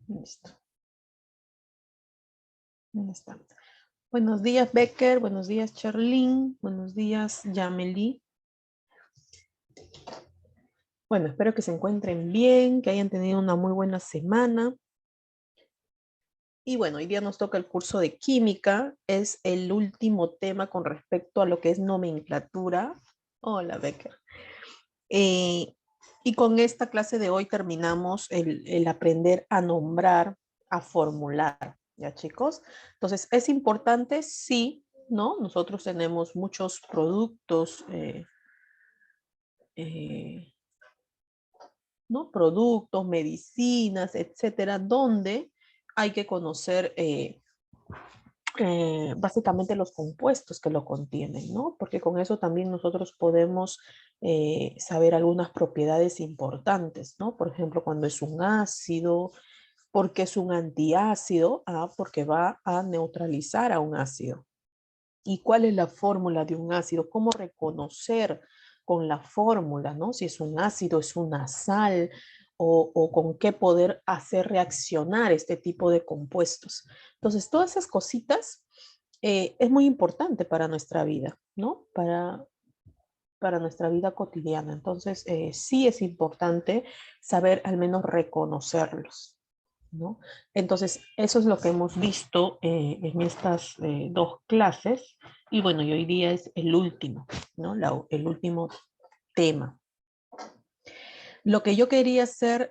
Listo. ¿Dónde está? Buenos días, Becker. Buenos días, Charlene. Buenos días, Yameli. Bueno, espero que se encuentren bien, que hayan tenido una muy buena semana. Y bueno, hoy día nos toca el curso de química. Es el último tema con respecto a lo que es nomenclatura. Hola, Becker. Y con esta clase de hoy terminamos el aprender a nombrar, a formular, ¿ya, chicos? Entonces, es importante, sí, ¿no? Nosotros tenemos muchos productos, ¿no? Productos, medicinas, etcétera, donde hay que conocer básicamente los compuestos que lo contienen, ¿no? Porque con eso también nosotros podemos saber algunas propiedades importantes, ¿no? Por ejemplo, cuando es un ácido, porque es un antiácido, porque va a neutralizar a un ácido. ¿Y cuál es la fórmula de un ácido? ¿Cómo reconocer con la fórmula, ¿no? Si es un ácido, es una sal, o con qué poder hacer reaccionar este tipo de compuestos. Entonces, todas esas cositas es muy importante para nuestra vida, ¿no? Para nuestra vida cotidiana. Entonces, sí es importante saber al menos reconocerlos, ¿no? Entonces, eso es lo que hemos visto en estas dos clases. Y bueno, y hoy día es el último, ¿no? El último tema. Lo que yo quería hacer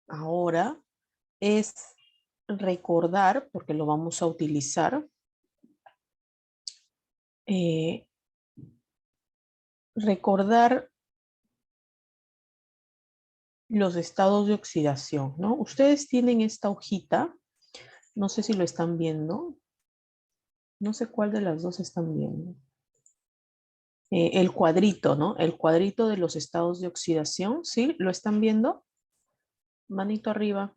ahora es recordar, porque lo vamos a utilizar, eh, recordar los estados de oxidación, ¿no? Ustedes tienen esta hojita, no sé si lo están viendo, no sé cuál de las dos están viendo. El cuadrito, ¿no? El cuadrito de los estados de oxidación, ¿sí? ¿Lo están viendo? Manito arriba.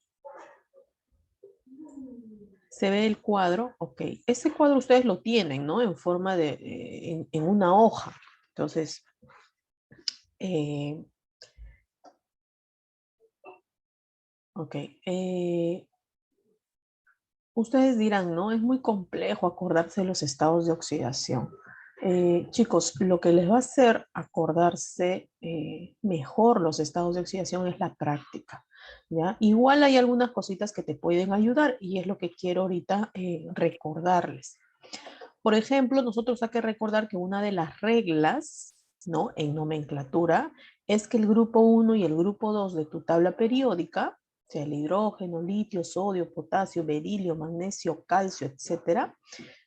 ¿Se ve el cuadro? Ok. Ese cuadro ustedes lo tienen, ¿no? En forma de, en una hoja. Entonces, eh, ok. Ustedes dirán, ¿no? Es muy complejo acordarse de los estados de oxidación. Chicos, lo que les va a hacer acordarse mejor los estados de oxidación es la práctica, ¿ya? Igual hay algunas cositas que te pueden ayudar y es lo que quiero ahorita recordarles. Por ejemplo, nosotros hay que recordar que una de las reglas, ¿no? En nomenclatura es que el grupo 1 y el grupo 2 de tu tabla periódica, sea el hidrógeno, litio, sodio, potasio, berilio, magnesio, calcio, etcétera,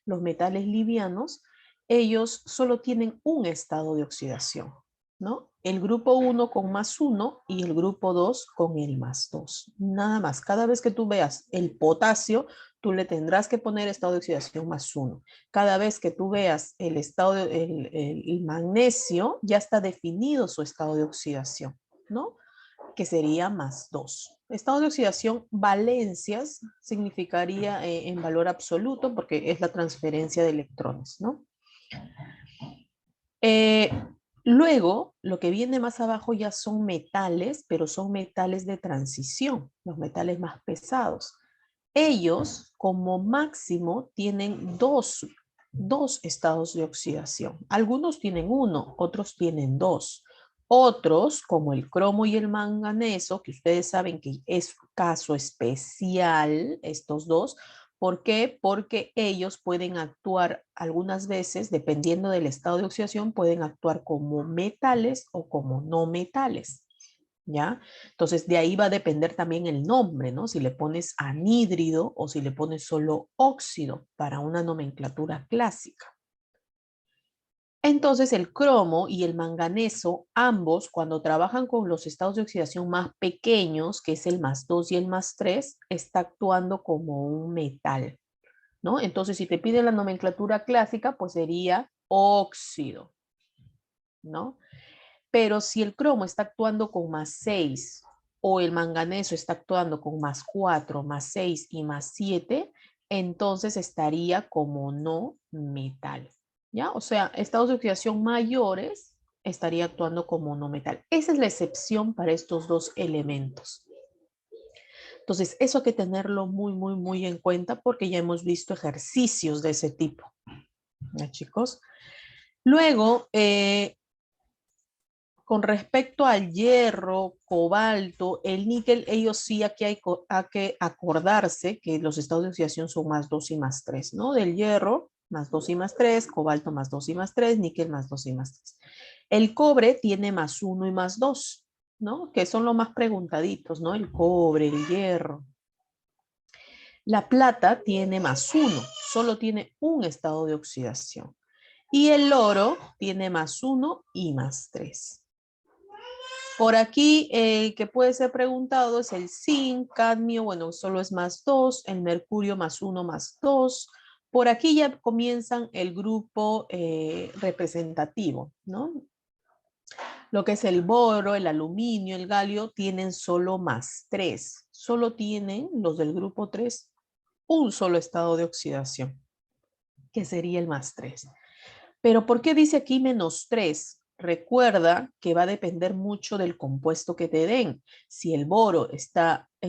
los metales livianos, ellos solo tienen un estado de oxidación, ¿no? El grupo 1 con +1 y el grupo 2 con el +2. Nada más. Cada vez que tú veas el potasio, tú le tendrás que poner estado de oxidación +1. Cada vez que tú veas el estado el magnesio, ya está definido su estado de oxidación, ¿no? Que sería +2. Estado de oxidación, valencias, significaría en valor absoluto porque es la transferencia de electrones, ¿no? Eh, Luego, lo que viene más abajo ya son metales, pero son metales de transición, los metales más pesados. Ellos, como máximo, tienen dos estados de oxidación. Algunos tienen uno, otros tienen dos. Otros, como el cromo y el manganeso, que ustedes saben que es caso especial, estos dos. ¿Por qué? Porque ellos pueden actuar algunas veces, dependiendo del estado de oxidación, pueden actuar como metales o como no metales. ¿Ya? Entonces, de ahí va a depender también el nombre, ¿no? Si le pones anhídrido o si le pones solo óxido para una nomenclatura clásica. Entonces, el cromo y el manganeso, ambos, cuando trabajan con los estados de oxidación más pequeños, que es el +2 y el +3, está actuando como un metal, ¿no? Entonces, si te piden la nomenclatura clásica, pues sería óxido, ¿no? Pero si el cromo está actuando con +6 o el manganeso está actuando con +4, +6 y +7, entonces estaría como no metal, ¿ya? O sea, estados de oxidación mayores estaría actuando como no metal. Esa es la excepción para estos dos elementos. Entonces, eso hay que tenerlo muy, muy, muy en cuenta porque ya hemos visto ejercicios de ese tipo. ¿Ya, chicos? Luego, con respecto al hierro, cobalto, el níquel, ellos sí aquí hay que acordarse que los estados de oxidación son más 2 y más 3, ¿no? Del hierro, más 2 y más 3, cobalto más 2 y más 3, níquel más 2 y más 3. El cobre tiene más 1 y más 2, ¿no? Que son los más preguntaditos, ¿no? El cobre, el hierro. La plata tiene más 1, solo tiene un estado de oxidación. Y el oro tiene más 1 y más 3. Por aquí, el que puede ser preguntado es el zinc, cadmio, bueno, solo es más 2, el mercurio más 1 más 2. Por aquí ya comienzan el grupo representativo, ¿no? Lo que es el boro, el aluminio, el galio, tienen solo más 3. Solo tienen los del grupo 3 un solo estado de oxidación, que sería el más 3. Pero ¿por qué dice aquí menos 3? Recuerda que va a depender mucho del compuesto que te den. Si el boro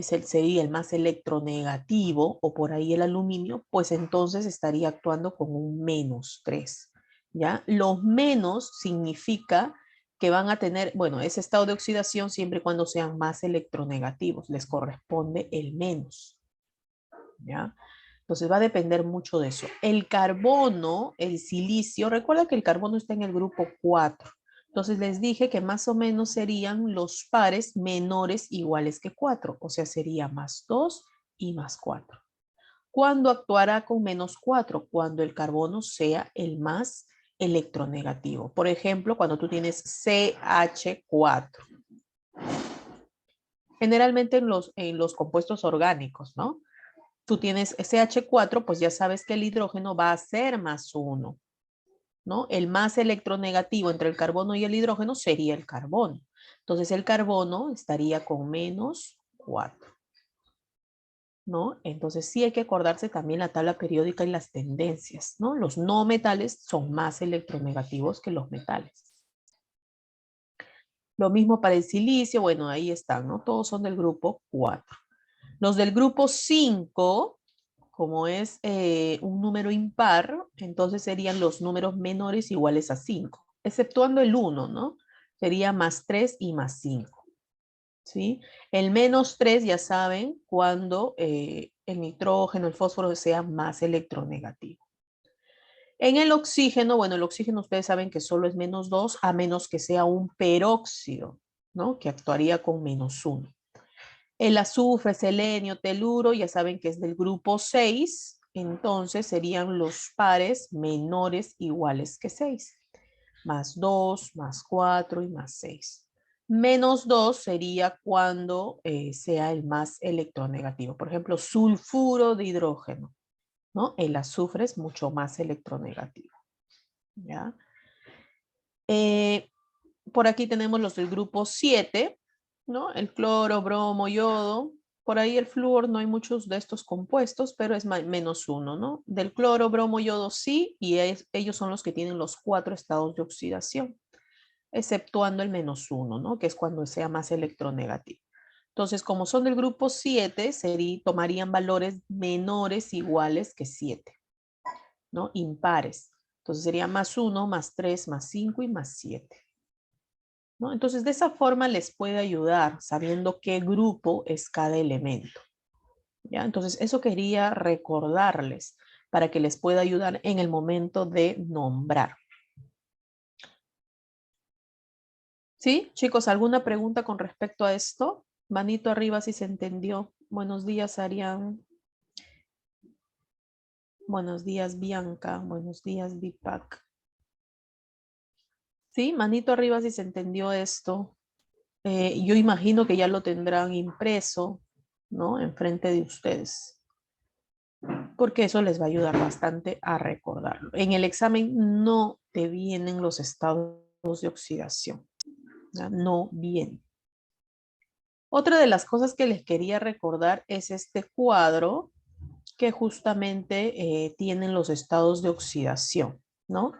sería el más electronegativo o por ahí el aluminio, pues entonces estaría actuando con un menos 3. ¿Ya? Los menos significa que van a tener, bueno, ese estado de oxidación siempre y cuando sean más electronegativos. Les corresponde el menos. ¿Ya? Entonces va a depender mucho de eso. El carbono, el silicio, recuerda que el carbono está en el grupo 4. Entonces les dije que más o menos serían los pares menores iguales que 4, o sea, sería más 2 y más 4. ¿Cuándo actuará con menos 4? Cuando el carbono sea el más electronegativo. Por ejemplo, cuando tú tienes CH4. Generalmente en los compuestos orgánicos, ¿no? Tú tienes CH4, pues ya sabes que el hidrógeno va a ser más 1, ¿no? El más electronegativo entre el carbono y el hidrógeno sería el carbono. Entonces el carbono estaría con menos 4, ¿no? Entonces sí hay que acordarse también la tabla periódica y las tendencias, ¿no? Los no metales son más electronegativos que los metales. Lo mismo para el silicio, bueno, ahí están, ¿no? Todos son del grupo 4. Los del grupo 5, como es un número impar, entonces serían los números menores iguales a 5, exceptuando el 1, ¿no? Sería más 3 y más 5, ¿sí? El menos 3, ya saben, cuando el nitrógeno, el fósforo sea más electronegativo. En el oxígeno, bueno, el oxígeno ustedes saben que solo es menos 2, a menos que sea un peróxido, ¿no? Que actuaría con menos 1. El azufre, selenio, teluro, ya saben que es del grupo 6, entonces serían los pares menores iguales que 6. Más 2, más 4 y más 6. Menos 2 sería cuando sea el más electronegativo. Por ejemplo, sulfuro de hidrógeno, ¿no? El azufre es mucho más electronegativo, ¿ya? Por aquí tenemos los del grupo 7, ¿no? El cloro, bromo, yodo. Por ahí el flúor no hay muchos de estos compuestos, pero es menos 1, ¿no? Del cloro, bromo, yodo sí, y ellos son los que tienen los 4 estados de oxidación, exceptuando el menos 1, ¿no? Que es cuando sea más electronegativo. Entonces, como son del grupo 7, tomarían valores menores iguales que 7, ¿no? Impares. Entonces sería más 1, más 3, más 5 y más 7. ¿No? Entonces, de esa forma les puede ayudar sabiendo qué grupo es cada elemento. ¿Ya? Entonces, eso quería recordarles para que les pueda ayudar en el momento de nombrar. ¿Sí? Chicos, ¿alguna pregunta con respecto a esto? Manito arriba si se entendió. Buenos días, Arián. Buenos días, Bianca. Buenos días, Deepak. ¿Sí? Manito arriba si se entendió esto. Yo imagino que ya lo tendrán impreso, ¿no? Enfrente de ustedes, porque eso les va a ayudar bastante a recordarlo. En el examen no te vienen los estados de oxidación, ¿ya? No vienen. Otra de las cosas que les quería recordar es este cuadro que justamente tienen los estados de oxidación, ¿no?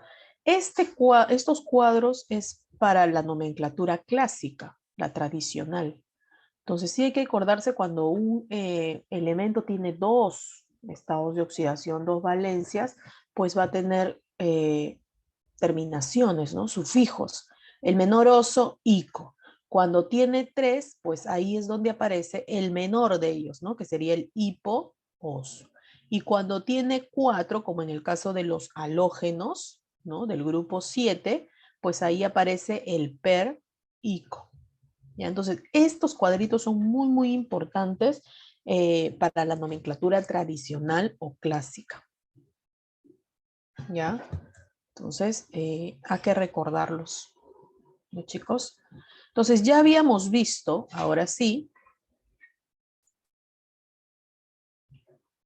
Estos cuadros es para la nomenclatura clásica, la tradicional. Entonces sí hay que acordarse cuando un elemento tiene dos estados de oxidación, dos valencias, pues va a tener terminaciones, ¿no? Sufijos. El menor oso, ico. Cuando tiene tres, pues ahí es donde aparece el menor de ellos, ¿no? Que sería el hipo, oso. Y cuando tiene cuatro, como en el caso de los halógenos, ¿no? Del grupo 7, pues ahí aparece el per, ico. ¿Ya? Entonces, estos cuadritos son muy, muy importantes para la nomenclatura tradicional o clásica. ¿Ya? Entonces, hay que recordarlos, ¿no, chicos? Entonces, ya habíamos visto, ahora sí,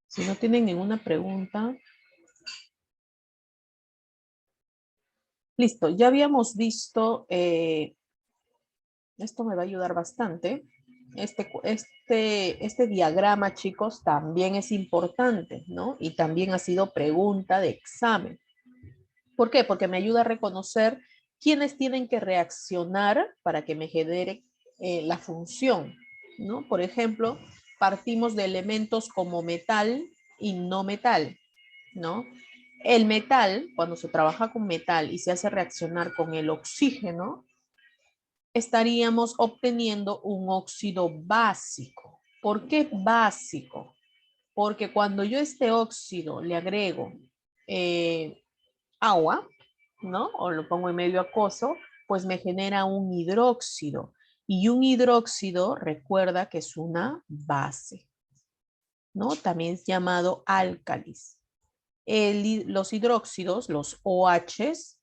si no tienen ninguna pregunta, listo, ya habíamos visto, esto me va a ayudar bastante. Este diagrama, chicos, también es importante, ¿no? Y también ha sido pregunta de examen. ¿Por qué? Porque me ayuda a reconocer quiénes tienen que reaccionar para que me genere la función, ¿no? Por ejemplo, partimos de elementos como metal y no metal, ¿no? El metal, cuando se trabaja con metal y se hace reaccionar con el oxígeno, estaríamos obteniendo un óxido básico. ¿Por qué básico? Porque cuando yo este óxido le agrego agua, ¿no? O lo pongo en medio acuoso, pues me genera un hidróxido. Y un hidróxido, recuerda que es una base, ¿no? También es llamado álcalis. Los hidróxidos, los OHs,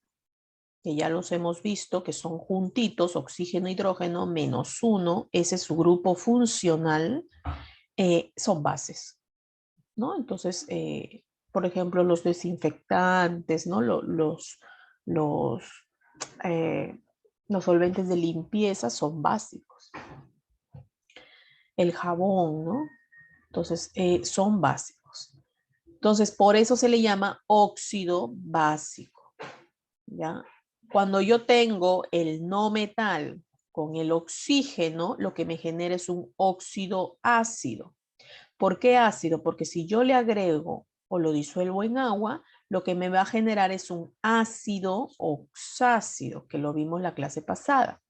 que ya los hemos visto, que son juntitos, oxígeno, hidrógeno, menos uno, ese es su grupo funcional, son bases, ¿no? Entonces, por ejemplo, los desinfectantes, ¿no? Los, eh, los solventes de limpieza son básicos. El jabón, ¿no? Entonces, son básicos. Entonces, por eso se le llama óxido básico, ¿ya? Cuando yo tengo el no metal con el oxígeno, lo que me genera es un óxido ácido. ¿Por qué ácido? Porque si yo le agrego o lo disuelvo en agua, lo que me va a generar es un ácido oxácido, que lo vimos la clase pasada.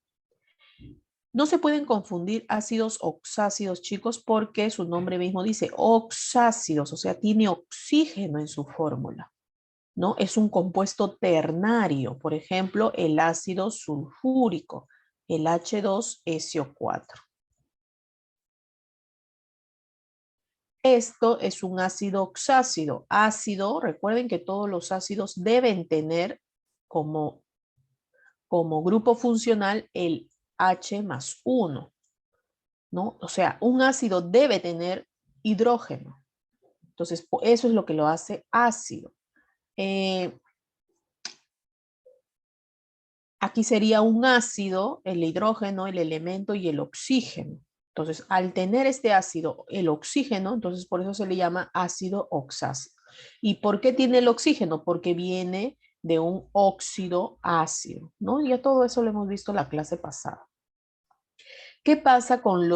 No se pueden confundir ácidos oxácidos, chicos, porque su nombre mismo dice oxácidos, o sea, tiene oxígeno en su fórmula, ¿no? Es un compuesto ternario, por ejemplo, el ácido sulfúrico, el H2SO4. Esto es un ácido oxácido. Ácido, recuerden que todos los ácidos deben tener como, como grupo funcional el H más 1, ¿no? O sea, un ácido debe tener hidrógeno. Entonces, eso es lo que lo hace ácido. Aquí sería un ácido, el hidrógeno, el elemento y el oxígeno. Entonces, al tener este ácido, el oxígeno, entonces por eso se le llama ácido oxácido. ¿Y por qué tiene el oxígeno? Porque viene de un óxido ácido, ¿no? Ya todo eso lo hemos visto en la clase pasada. ¿Qué pasa con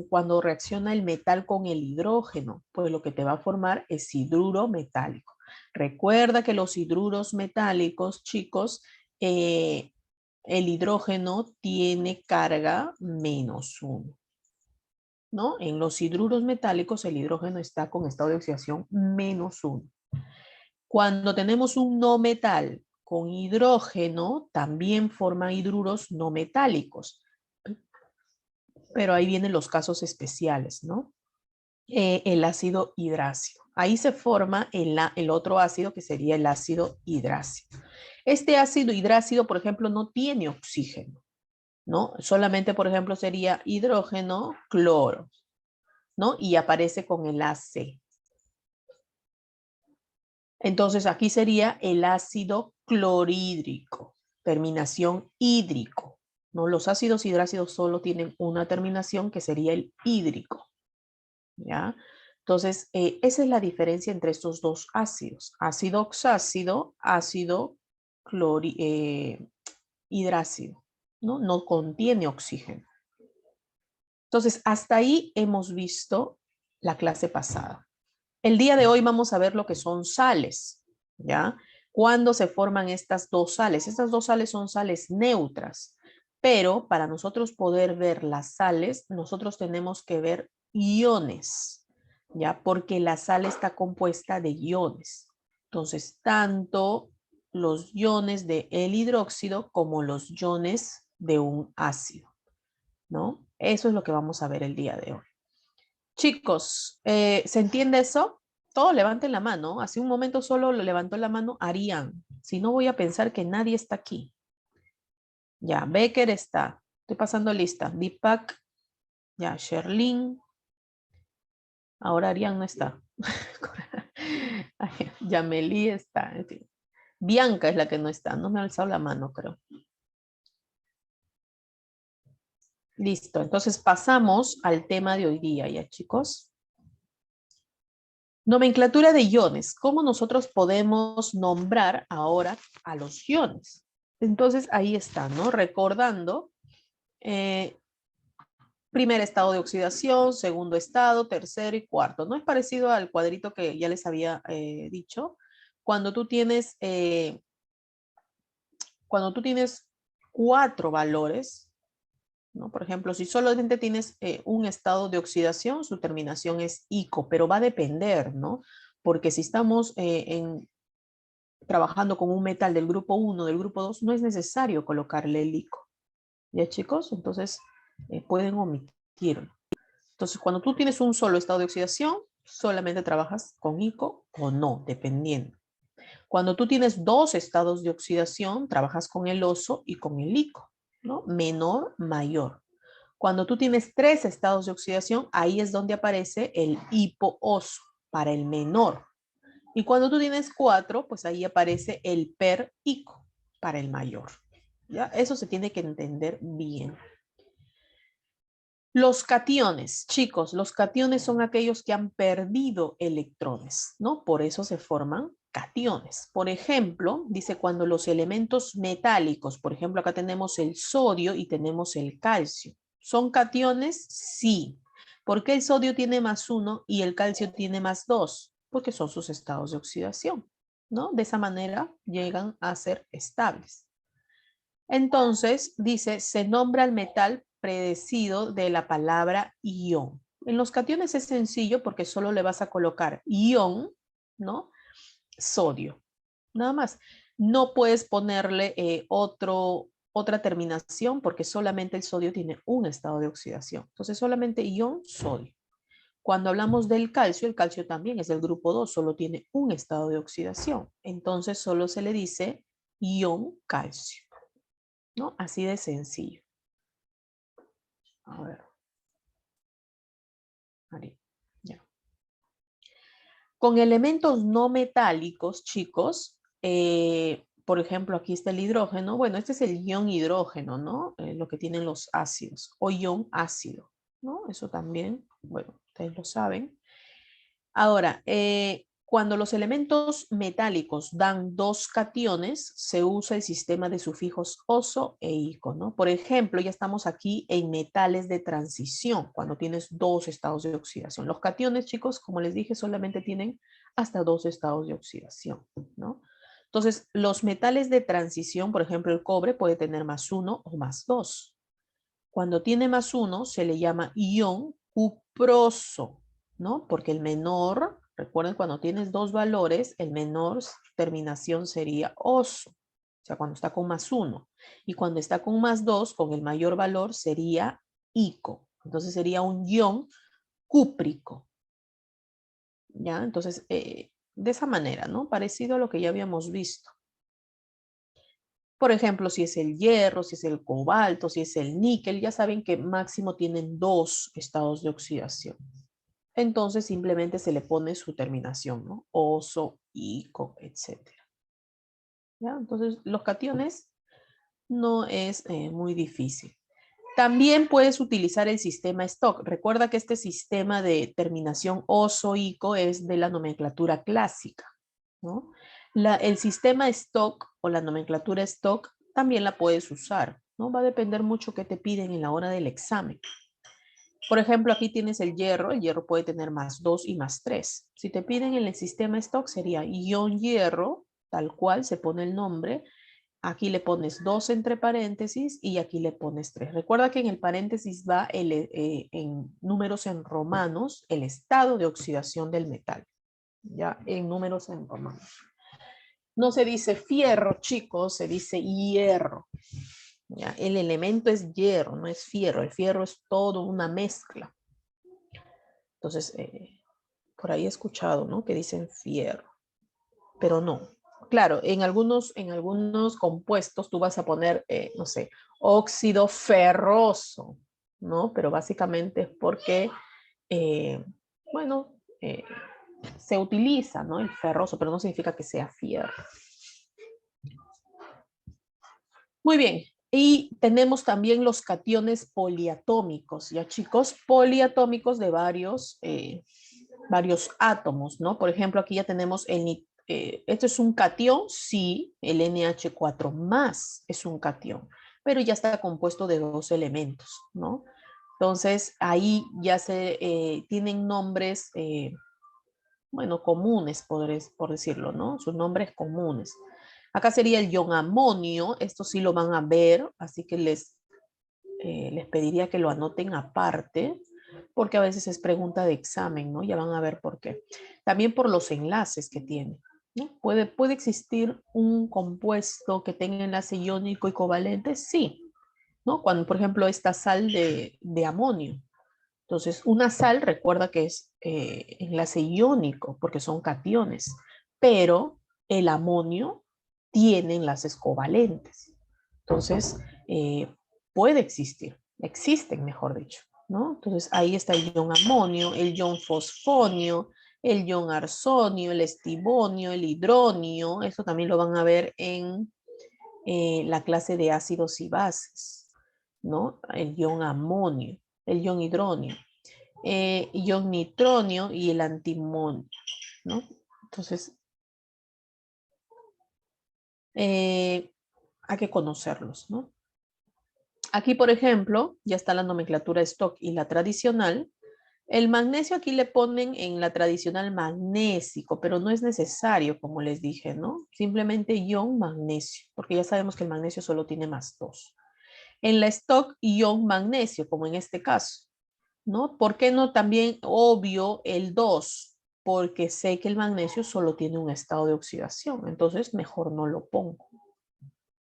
cuando reacciona el metal con el hidrógeno? Pues lo que te va a formar es hidruro metálico. Recuerda que los hidruros metálicos, chicos, el hidrógeno tiene carga -1, ¿no? En los hidruros metálicos el hidrógeno está con estado de oxidación -1. Cuando tenemos un no metal con hidrógeno, también forma hidruros no metálicos. Pero ahí vienen los casos especiales, ¿no? El ácido hidrácido. Ahí se forma el otro ácido que sería el ácido hidrácido. Este ácido hidrácido, por ejemplo, no tiene oxígeno, ¿no? Solamente, por ejemplo, sería hidrógeno, cloro, ¿no? Y aparece con el AC. Entonces, aquí sería el ácido clorhídrico, terminación hídrico, ¿no? Los ácidos hidrácidos solo tienen una terminación que sería el hídrico, ¿ya? Entonces, esa es la diferencia entre estos dos ácidos. Ácido oxácido, ácido hidrácido, ¿no? No contiene oxígeno. Entonces, hasta ahí hemos visto la clase pasada. El día de hoy vamos a ver lo que son sales, ¿ya? ¿Cuándo se forman estas dos sales? Estas dos sales son sales neutras, pero para nosotros poder ver las sales, nosotros tenemos que ver iones, ¿ya? Porque la sal está compuesta de iones. Entonces, tanto los iones del hidróxido como los iones de un ácido, ¿no? Eso es lo que vamos a ver el día de hoy. Chicos, ¿se entiende eso? Todos levanten la mano. Hace un momento solo lo levantó la mano Arián. Si no, voy a pensar que nadie está aquí. Ya, Becker está. Estoy pasando lista. Deepak, ya, Sherlyn. Ahora Arián no está. Yameli está. En fin. Bianca es la que no está. No me ha alzado la mano, creo. Listo. Entonces pasamos al tema de hoy día, ¿ya, chicos? Nomenclatura de iones. ¿Cómo nosotros podemos nombrar ahora a los iones? Entonces ahí está, ¿no? Recordando, primer estado de oxidación, segundo estado, tercero y cuarto. ¿No es parecido al cuadrito que ya les había dicho? Cuando tú tienes, cuatro valores, ¿no? Por ejemplo, si solamente tienes un estado de oxidación, su terminación es ico, pero va a depender, ¿no? Porque si estamos trabajando con un metal del grupo 1, del grupo 2, no es necesario colocarle el ico. ¿Ya, chicos? Entonces, pueden omitirlo. Entonces, cuando tú tienes un solo estado de oxidación, solamente trabajas con ico o no, dependiendo. Cuando tú tienes dos estados de oxidación, trabajas con el oso y con el ico, ¿no? Menor, mayor. Cuando tú tienes tres estados de oxidación, ahí es donde aparece el hipooso para el menor. Y cuando tú tienes cuatro, pues ahí aparece el per-ico para el mayor. ¿Ya? Eso se tiene que entender bien. Los cationes, chicos, los cationes son aquellos que han perdido electrones, ¿no? Por eso se forman cationes. Por ejemplo, dice cuando los elementos metálicos, por ejemplo, acá tenemos el sodio y tenemos el calcio. ¿Son cationes? Sí. ¿Por qué el sodio tiene +1 y el calcio tiene +2? Porque son sus estados de oxidación, ¿no? De esa manera llegan a ser estables. Entonces, dice, se nombra el metal predecido de la palabra ion. En los cationes es sencillo porque solo le vas a colocar ion, ¿no? Sodio, nada más. No puedes ponerle otra terminación porque solamente el sodio tiene un estado de oxidación. Entonces, solamente ion, sodio. Cuando hablamos del calcio, el calcio también es del grupo 2, solo tiene un estado de oxidación. Entonces, solo se le dice ion calcio. ¿No? Así de sencillo. A ver. Ahí. Ya. Con elementos no metálicos, chicos, por ejemplo, aquí está el hidrógeno. Bueno, este es el ion hidrógeno, ¿no? Lo que tienen los ácidos. O ion ácido, ¿no? Eso también, bueno, ustedes lo saben. Ahora, cuando los elementos metálicos dan dos cationes, se usa el sistema de sufijos oso e ico, ¿no? Por ejemplo, ya estamos aquí en metales de transición, cuando tienes dos estados de oxidación. Los cationes, chicos, como les dije, solamente tienen hasta dos estados de oxidación, ¿no? Entonces, los metales de transición, por ejemplo, el cobre puede tener +1 o +2. Cuando tiene +1, se le llama ion cuproso, ¿no? Porque el menor, recuerden, cuando tienes dos valores, el menor terminación sería oso, o sea, cuando está con +1. Y cuando está con +2, con el mayor valor, sería ico. Entonces sería un ion cúprico. ¿Ya? Entonces, de esa manera, ¿no? Parecido a lo que ya habíamos visto. Por ejemplo, si es el hierro, si es el cobalto, si es el níquel, ya saben que máximo tienen dos estados de oxidación. Entonces simplemente se le pone su terminación, ¿no? Oso, ico, etc. ¿Ya? Entonces los cationes no es muy difícil. También puedes utilizar el sistema Stock. Recuerda que este sistema de terminación oso, ico es de la nomenclatura clásica, ¿no? El sistema Stock o la nomenclatura Stock también la puedes usar, ¿no? Va a depender mucho qué te piden en la hora del examen. Por ejemplo, aquí tienes el hierro puede tener más 2 y más 3. Si te piden en el sistema stock sería ion hierro, tal cual se pone el nombre. Aquí le pones 2 entre paréntesis y aquí le pones 3. Recuerda que en el paréntesis va en números en romanos el estado de oxidación del metal. Ya en números en romanos. No se dice fierro, chicos, se dice hierro. ¿Ya? El elemento es hierro, no es fierro. El fierro es todo una mezcla. Entonces, por ahí he escuchado, ¿no? Que dicen fierro, pero no. Claro, en algunos compuestos tú vas a poner, no sé, óxido ferroso, ¿no? Pero básicamente es porque, eh, bueno, se utiliza, ¿no? El ferroso, pero no significa que sea fierro. Muy bien. Y tenemos también los cationes poliatómicos, ¿ya chicos? Poliatómicos de varios átomos, ¿no? Por ejemplo, aquí ya tenemos esto es un cation, sí, el NH4 más es un cation, pero ya está compuesto de 2 elementos, ¿no? Entonces, ahí ya se tienen nombres, bueno, comunes, por decirlo, ¿no? Sus nombres comunes. Acá sería el ion amonio, esto sí lo van a ver, así que les pediría que lo anoten aparte, porque a veces es pregunta de examen, ¿no? Ya van a ver por qué. También por los enlaces que tiene, ¿no? ¿Puede existir un compuesto que tenga enlace iónico y covalente? Sí, ¿no? Cuando, por ejemplo, esta sal de amonio. Entonces, una sal, recuerda que es enlace iónico, porque son cationes, pero el amonio tiene enlaces covalentes. Entonces, puede existir, existen, mejor dicho, ¿no? Entonces, ahí está el ion amonio, el ion fosfonio, el ion arsonio, el estivonio, el hidronio, eso también lo van a ver en la clase de ácidos y bases, ¿no? El ion amonio, el ion hidronio, ion nitronio y el antimonio, ¿no? Entonces, hay que conocerlos, ¿no? Aquí, por ejemplo, ya está la nomenclatura stock y la tradicional. El magnesio aquí le ponen en la tradicional magnésico, pero no es necesario, como les dije, ¿no? Simplemente ion magnesio, porque ya sabemos que el magnesio solo tiene más 2. En la stock, ion magnesio, como en este caso, ¿no? ¿Por qué no también obvio el 2? Porque sé que el magnesio solo tiene un estado de oxidación, entonces mejor no lo pongo,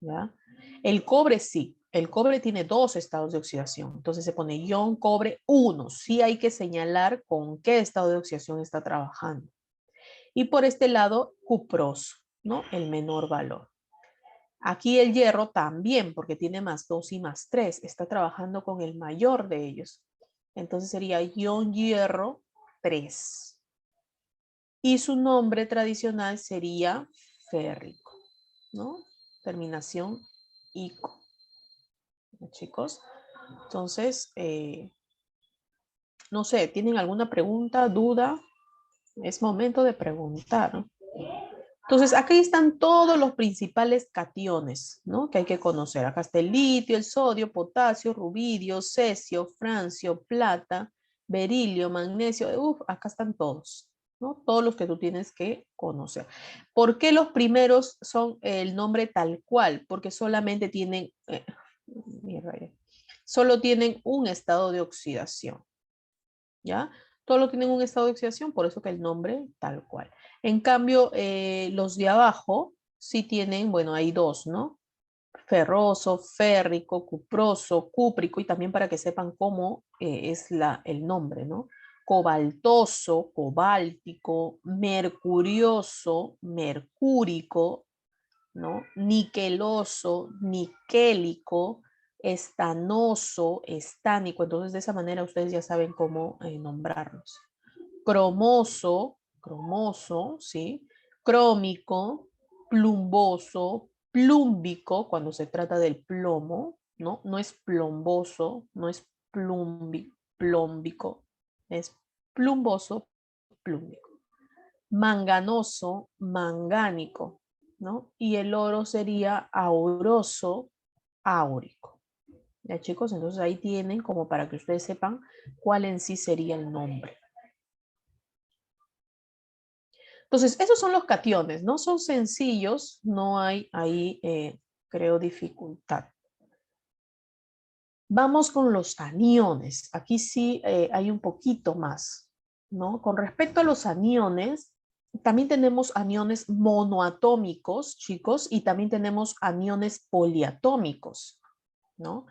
¿ya? El cobre sí, el cobre tiene 2 estados de oxidación, entonces se pone ion cobre 1, sí hay que señalar con qué estado de oxidación está trabajando. Y por este lado, cuproso, ¿no? El menor valor. Aquí el hierro también, porque tiene más 2 y más 3, está trabajando con el mayor de ellos. Entonces sería ion hierro 3. Y su nombre tradicional sería férrico, ¿no? Terminación ico. Chicos, entonces, no sé, ¿tienen alguna pregunta, duda? Es momento de preguntar, ¿no? Entonces, aquí están todos los principales cationes, ¿no? Que hay que conocer. Acá está el litio, el sodio, potasio, rubidio, cesio, francio, plata, berilio, magnesio. Acá están todos, ¿no? Todos los que tú tienes que conocer. ¿Por qué los primeros son el nombre tal cual? Porque solamente tienen, solo tienen un estado de oxidación, ¿ya? Todos tienen un estado de oxidación, por eso que el nombre tal cual. En cambio, los de abajo sí tienen, bueno, hay 2, ¿no? Ferroso, férrico, cuproso, cúprico, y también para que sepan cómo es el nombre, ¿no? Cobaltoso, cobáltico, mercurioso, mercúrico, ¿no? Niqueloso, niquélico, estanoso, estánico. Entonces, de esa manera ustedes ya saben cómo nombrarlos. Cromoso, cromoso, ¿sí? Crómico, plumboso, plúmbico, cuando se trata del plomo, ¿no? No es plomboso, no es plómbico, es plumboso, plúmbico. Manganoso, mangánico, ¿no? Y el oro sería auroso, áurico. ¿Ya, chicos? Entonces ahí tienen como para que ustedes sepan cuál en sí sería el nombre. Entonces, esos son los cationes, ¿no? Son sencillos, no hay ahí, creo, dificultad. Vamos con los aniones. Aquí sí hay un poquito más, ¿no? Con respecto a los aniones, también tenemos aniones monoatómicos, chicos, y también tenemos aniones poliatómicos, ¿no?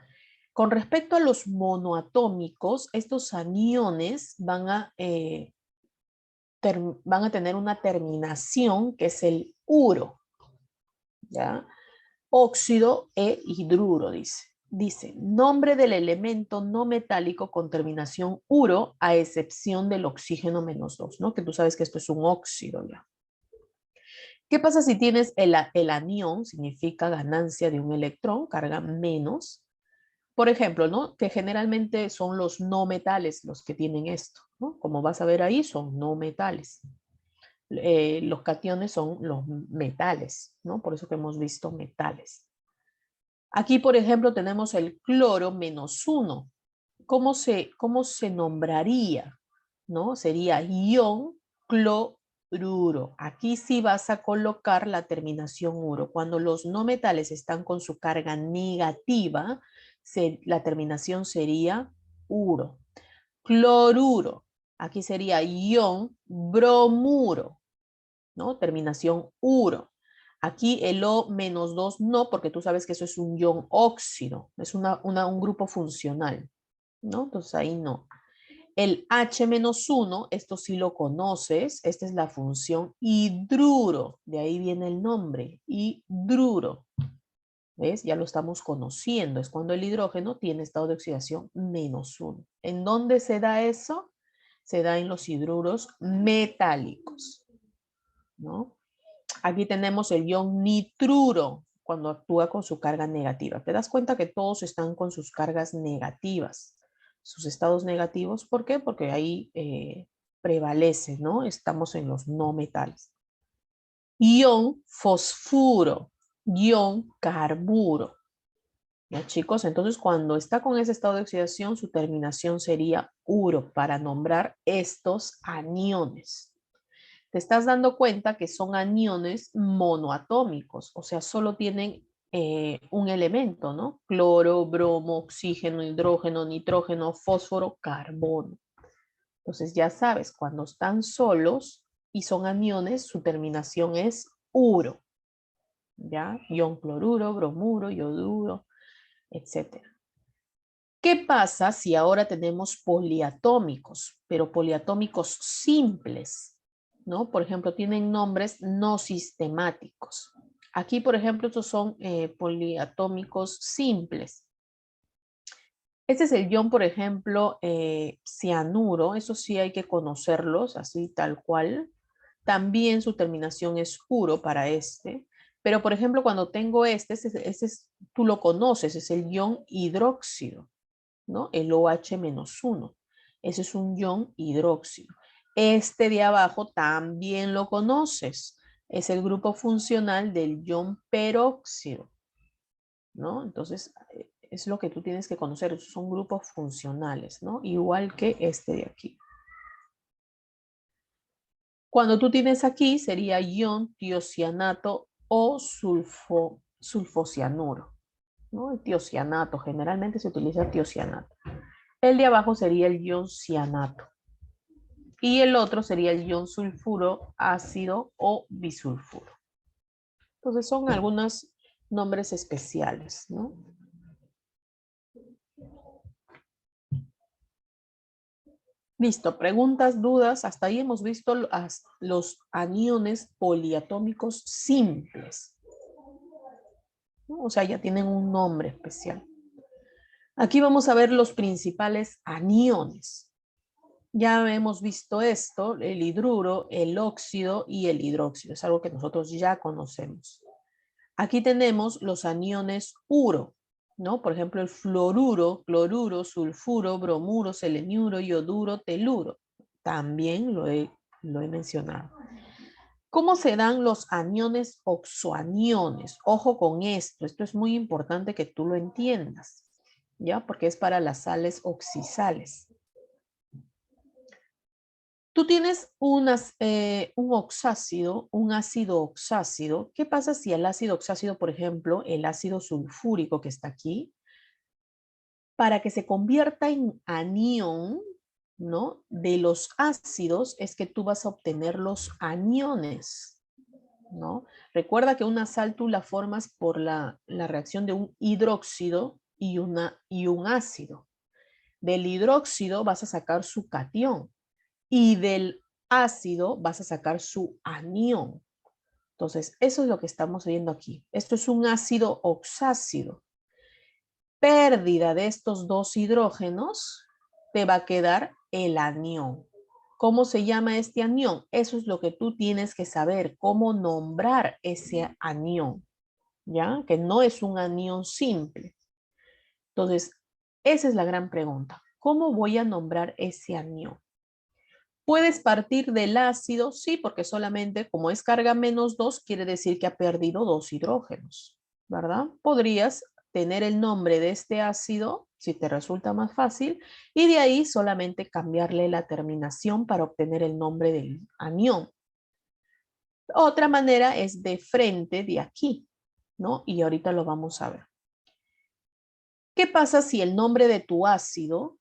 Con respecto a los monoatómicos, estos aniones van a tener una terminación que es el uro, ¿ya? Óxido e hidruro, dice. Dice, nombre del elemento no metálico con terminación uro, a excepción del oxígeno -2, ¿no? Que tú sabes que esto es un óxido, ¿ya? ¿Qué pasa si tienes el anión? Significa ganancia de un electrón, carga menos. Por ejemplo, ¿no? Que generalmente son los no metales los que tienen esto, ¿no? Como vas a ver ahí, son no metales. Los cationes son los metales, ¿no? Por eso que hemos visto metales. Aquí, por ejemplo, tenemos el cloro -1. ¿Cómo se nombraría? ¿No? Sería ion cloruro. Aquí sí vas a colocar la terminación uro. Cuando los no metales están con su carga negativa, la terminación sería uro. Cloruro. Aquí sería ion bromuro, ¿no? Terminación uro. Aquí el O-2 no, porque tú sabes que eso es un ion óxido, es un grupo funcional, ¿no? Entonces ahí no. El H-1, esto sí lo conoces, esta es la función hidruro, de ahí viene el nombre, hidruro. ¿Ves? Ya lo estamos conociendo, es cuando el hidrógeno tiene estado de oxidación -1. ¿En dónde se da eso? Se da en los hidruros metálicos, ¿no? Aquí tenemos el ion nitruro cuando actúa con su carga negativa. Te das cuenta que todos están con sus cargas negativas, sus estados negativos. ¿Por qué? Porque ahí prevalece, ¿no? Estamos en los no metales. Ion fosfuro, ion carburo. ¿Ya, chicos? Entonces, cuando está con ese estado de oxidación, su terminación sería uro para nombrar estos aniones. Te estás dando cuenta que son aniones monoatómicos, o sea, solo tienen un elemento, ¿no? Cloro, bromo, oxígeno, hidrógeno, nitrógeno, fósforo, carbono. Entonces ya sabes, cuando están solos y son aniones, su terminación es uro, ¿ya? Ion cloruro, bromuro, yoduro, etc. ¿Qué pasa si ahora tenemos poliatómicos, pero poliatómicos simples? ¿No? Por ejemplo, tienen nombres no sistemáticos. Aquí, por ejemplo, estos son poliatómicos simples. Este es el ion, por ejemplo, cianuro. Eso sí hay que conocerlos, así tal cual. También su terminación es uro para este. Pero, por ejemplo, cuando tengo tú lo conoces, es el ion hidróxido, ¿no? El OH-1. Ese es un ion hidróxido. Este de abajo también lo conoces. Es el grupo funcional del ion peróxido, ¿no? Entonces, es lo que tú tienes que conocer. Son grupos funcionales, ¿no? Igual que este de aquí. Cuando tú tienes aquí, sería ion tiocianato o sulfocianuro, ¿no? El tiocianato, generalmente se utiliza tiocianato. El de abajo sería el ion cianato. Y el otro sería el ion sulfuro ácido o bisulfuro. Entonces son algunos nombres especiales, ¿no? Listo, preguntas, dudas. Hasta ahí hemos visto los aniones poliatómicos simples, ¿no? O sea, ya tienen un nombre especial. Aquí vamos a ver los principales aniones. Ya hemos visto esto, el hidruro, el óxido y el hidróxido. Es algo que nosotros ya conocemos. Aquí tenemos los aniones uro, ¿no? Por ejemplo, el fluoruro, cloruro, sulfuro, bromuro, seleniuro, yoduro, teluro. También lo he mencionado. ¿Cómo se dan los aniones oxoaniones? Ojo con esto, esto es muy importante que tú lo entiendas. ¿ya? Porque es para las sales oxisales. Tú tienes un oxácido, un ácido oxácido. ¿Qué pasa si el ácido oxácido, por ejemplo, el ácido sulfúrico que está aquí, para que se convierta en anión, ¿no? De los ácidos es que tú vas a obtener los aniones, ¿no? Recuerda que una sal tú la formas por la reacción de un hidróxido y un ácido. Del hidróxido vas a sacar su catión y del ácido vas a sacar su anión. Entonces, eso es lo que estamos viendo aquí. Esto es un ácido oxácido. Pérdida de estos dos hidrógenos, te va a quedar el anión. ¿Cómo se llama este anión? Eso es lo que tú tienes que saber, cómo nombrar ese anión, ¿ya? Que no es un anión simple. Entonces, esa es la gran pregunta. ¿Cómo voy a nombrar ese anión? ¿Puedes partir del ácido? Sí, porque solamente como es carga -2, quiere decir que ha perdido dos hidrógenos, ¿verdad? Podrías tener el nombre de este ácido, si te resulta más fácil, y de ahí solamente cambiarle la terminación para obtener el nombre del anión. Otra manera es de frente de aquí, ¿no? Y ahorita lo vamos a ver. ¿Qué pasa si el nombre de tu ácido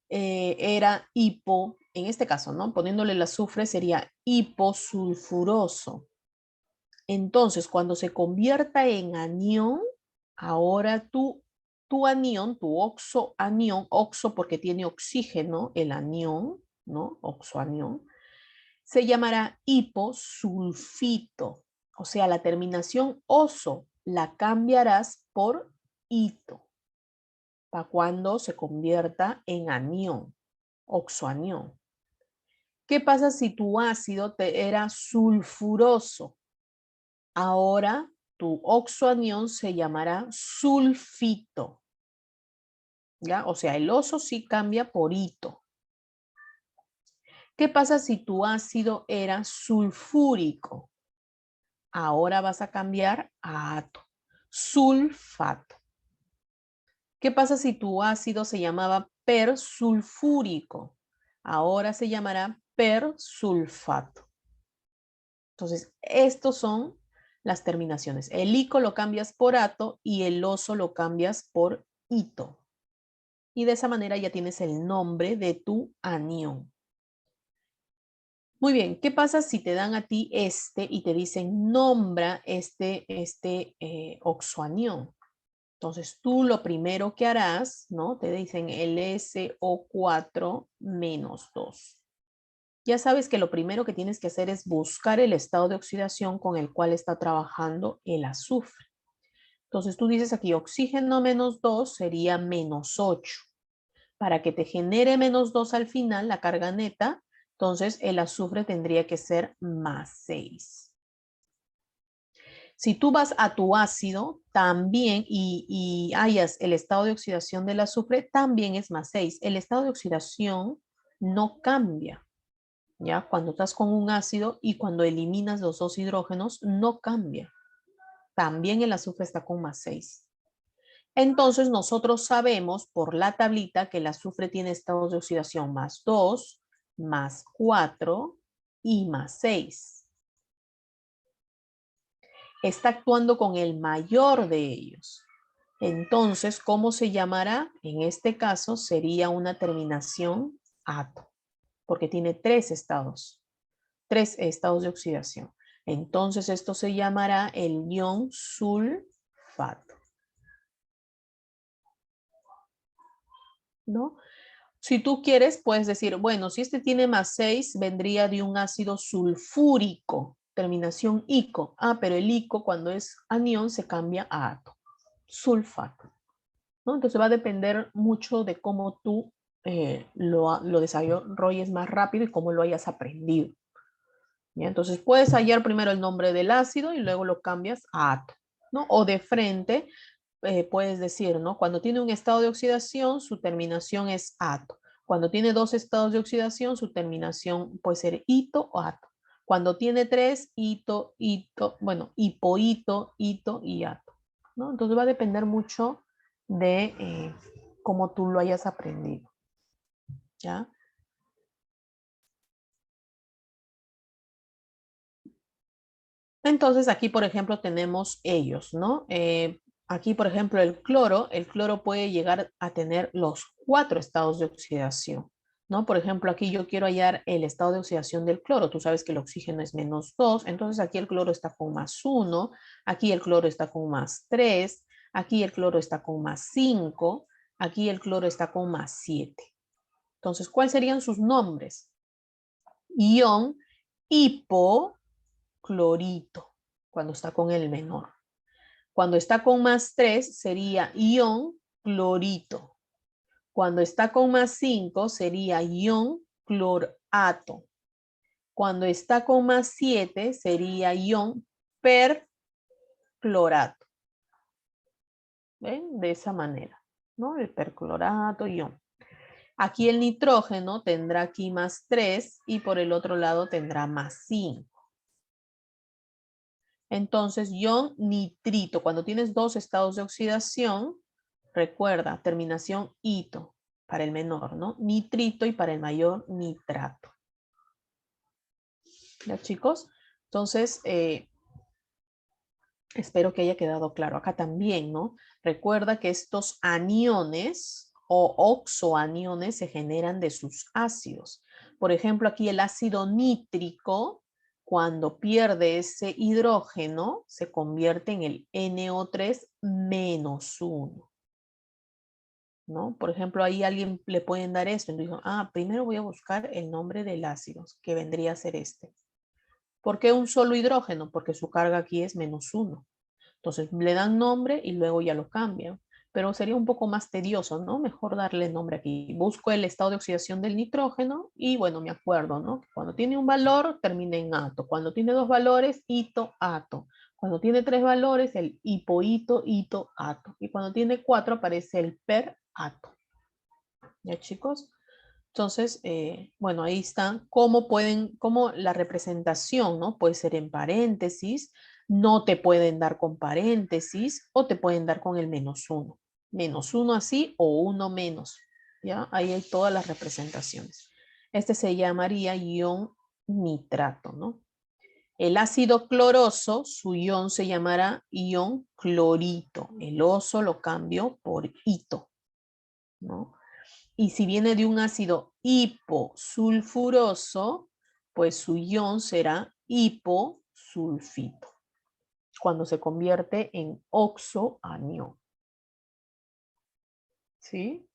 era hipo, en este caso, ¿no? Poniéndole el azufre sería hiposulfuroso. Entonces, cuando se convierta en anión, ahora tu anión, tu oxoanión, oxo porque tiene oxígeno, el anión, ¿no? Oxoanión, se llamará hiposulfito. O sea, la terminación oso la cambiarás por ito para cuando se convierta en anión, oxoanión. ¿Qué pasa si tu ácido era sulfuroso? Ahora tu oxoanión se llamará sulfito. ¿Ya? O sea, el oso sí cambia por ito. ¿Qué pasa si tu ácido era sulfúrico? Ahora vas a cambiar a ato. Sulfato. ¿Qué pasa si tu ácido se llamaba persulfúrico? Ahora se llamará persulfato. Entonces, estos son las terminaciones. El ico lo cambias por ato y el oso lo cambias por ito. Y de esa manera ya tienes el nombre de tu anión. Muy bien, ¿qué pasa si te dan a ti este y te dicen nombra este oxoanión? Entonces tú lo primero que harás, ¿no? Te dicen el SO4 menos 2. Ya sabes que lo primero que tienes que hacer es buscar el estado de oxidación con el cual está trabajando el azufre. Entonces tú dices aquí oxígeno menos 2 sería menos 8. Para que te genere menos 2 al final, la carga neta, entonces el azufre tendría que ser más 6. Si tú vas a tu ácido también y hayas el estado de oxidación del azufre, también es más 6. El estado de oxidación no cambia, ¿ya? Cuando estás con un ácido y cuando eliminas los dos hidrógenos, no cambia. También el azufre está con más 6. Entonces nosotros sabemos por la tablita que el azufre tiene estados de oxidación más 2, más 4 y más 6. Está actuando con el mayor de ellos. Entonces, ¿cómo se llamará? En este caso sería una terminación ato, porque tiene tres estados de oxidación. Entonces, esto se llamará el ion sulfato, ¿no? Si tú quieres, puedes decir, bueno, si este tiene más 6, vendría de un ácido sulfúrico, terminación ico. Ah, pero el ico cuando es anión se cambia a ato, sulfato, ¿no? Entonces va a depender mucho de cómo tú lo desarrolles más rápido y cómo lo hayas aprendido. ¿Ya? Entonces puedes hallar primero el nombre del ácido y luego lo cambias a ato, ¿no? O de frente puedes decir, ¿no? Cuando tiene un estado de oxidación, su terminación es ato. Cuando tiene dos estados de oxidación, su terminación puede ser ito o ato. Cuando tiene tres, ito, bueno, hipoito, ito y ato, ¿no? Entonces va a depender mucho de como tú lo hayas aprendido. ¿Ya? Entonces aquí, por ejemplo, tenemos ellos, ¿no? Aquí, por ejemplo, el cloro puede llegar a tener los 4 estados de oxidación, ¿no? Por ejemplo, aquí yo quiero hallar el estado de oxidación del cloro. Tú sabes que el oxígeno es -2, entonces aquí el cloro está con +1, aquí el cloro está con +3, aquí el cloro está con +5, aquí el cloro está con +7. Entonces, ¿cuáles serían sus nombres? Ion hipoclorito, cuando está con el menor. Cuando está con +3 sería ion clorito. Cuando está con +5 sería ion clorato. Cuando está con +7 sería ion perclorato. ¿Ven? De esa manera, ¿no? El perclorato, ion. Aquí el nitrógeno tendrá aquí +3 y por el otro lado tendrá +5. Entonces, ion nitrito, cuando tienes 2 estados de oxidación, recuerda, terminación ito para el menor, ¿no? Nitrito y para el mayor, nitrato. ¿Ya, chicos? Entonces, espero que haya quedado claro. Acá también, ¿no? Recuerda que estos aniones o oxoaniones se generan de sus ácidos. Por ejemplo, aquí el ácido nítrico, cuando pierde ese hidrógeno, se convierte en el NO3 menos 1. ¿No? Por ejemplo, ahí alguien le pueden dar esto. Y dijo, primero voy a buscar el nombre del ácido, que vendría a ser este. ¿Por qué un solo hidrógeno? Porque su carga aquí es -1. Entonces le dan nombre y luego ya lo cambian. Pero sería un poco más tedioso, ¿no? Mejor darle nombre aquí. Busco el estado de oxidación del nitrógeno y bueno, me acuerdo, ¿no? Cuando tiene un valor, termina en ato. Cuando tiene 2 valores, ito, ato. Cuando tiene 3 valores, el hipoito, ito, ato. Y cuando tiene 4, aparece el per ato. ¿Ya, chicos? Entonces, bueno, ahí está cómo la representación, ¿no? Puede ser en paréntesis, no te pueden dar con paréntesis o te pueden dar con el -1. -1 así o 1 menos, ¿ya? Ahí hay todas las representaciones. Este se llamaría ion nitrato, ¿no? El ácido cloroso, su ion se llamará ion clorito. El oso lo cambio por ito, ¿no? Y si viene de un ácido hiposulfuroso, pues su ion será hiposulfito, cuando se convierte en oxoanión. ¿Sí?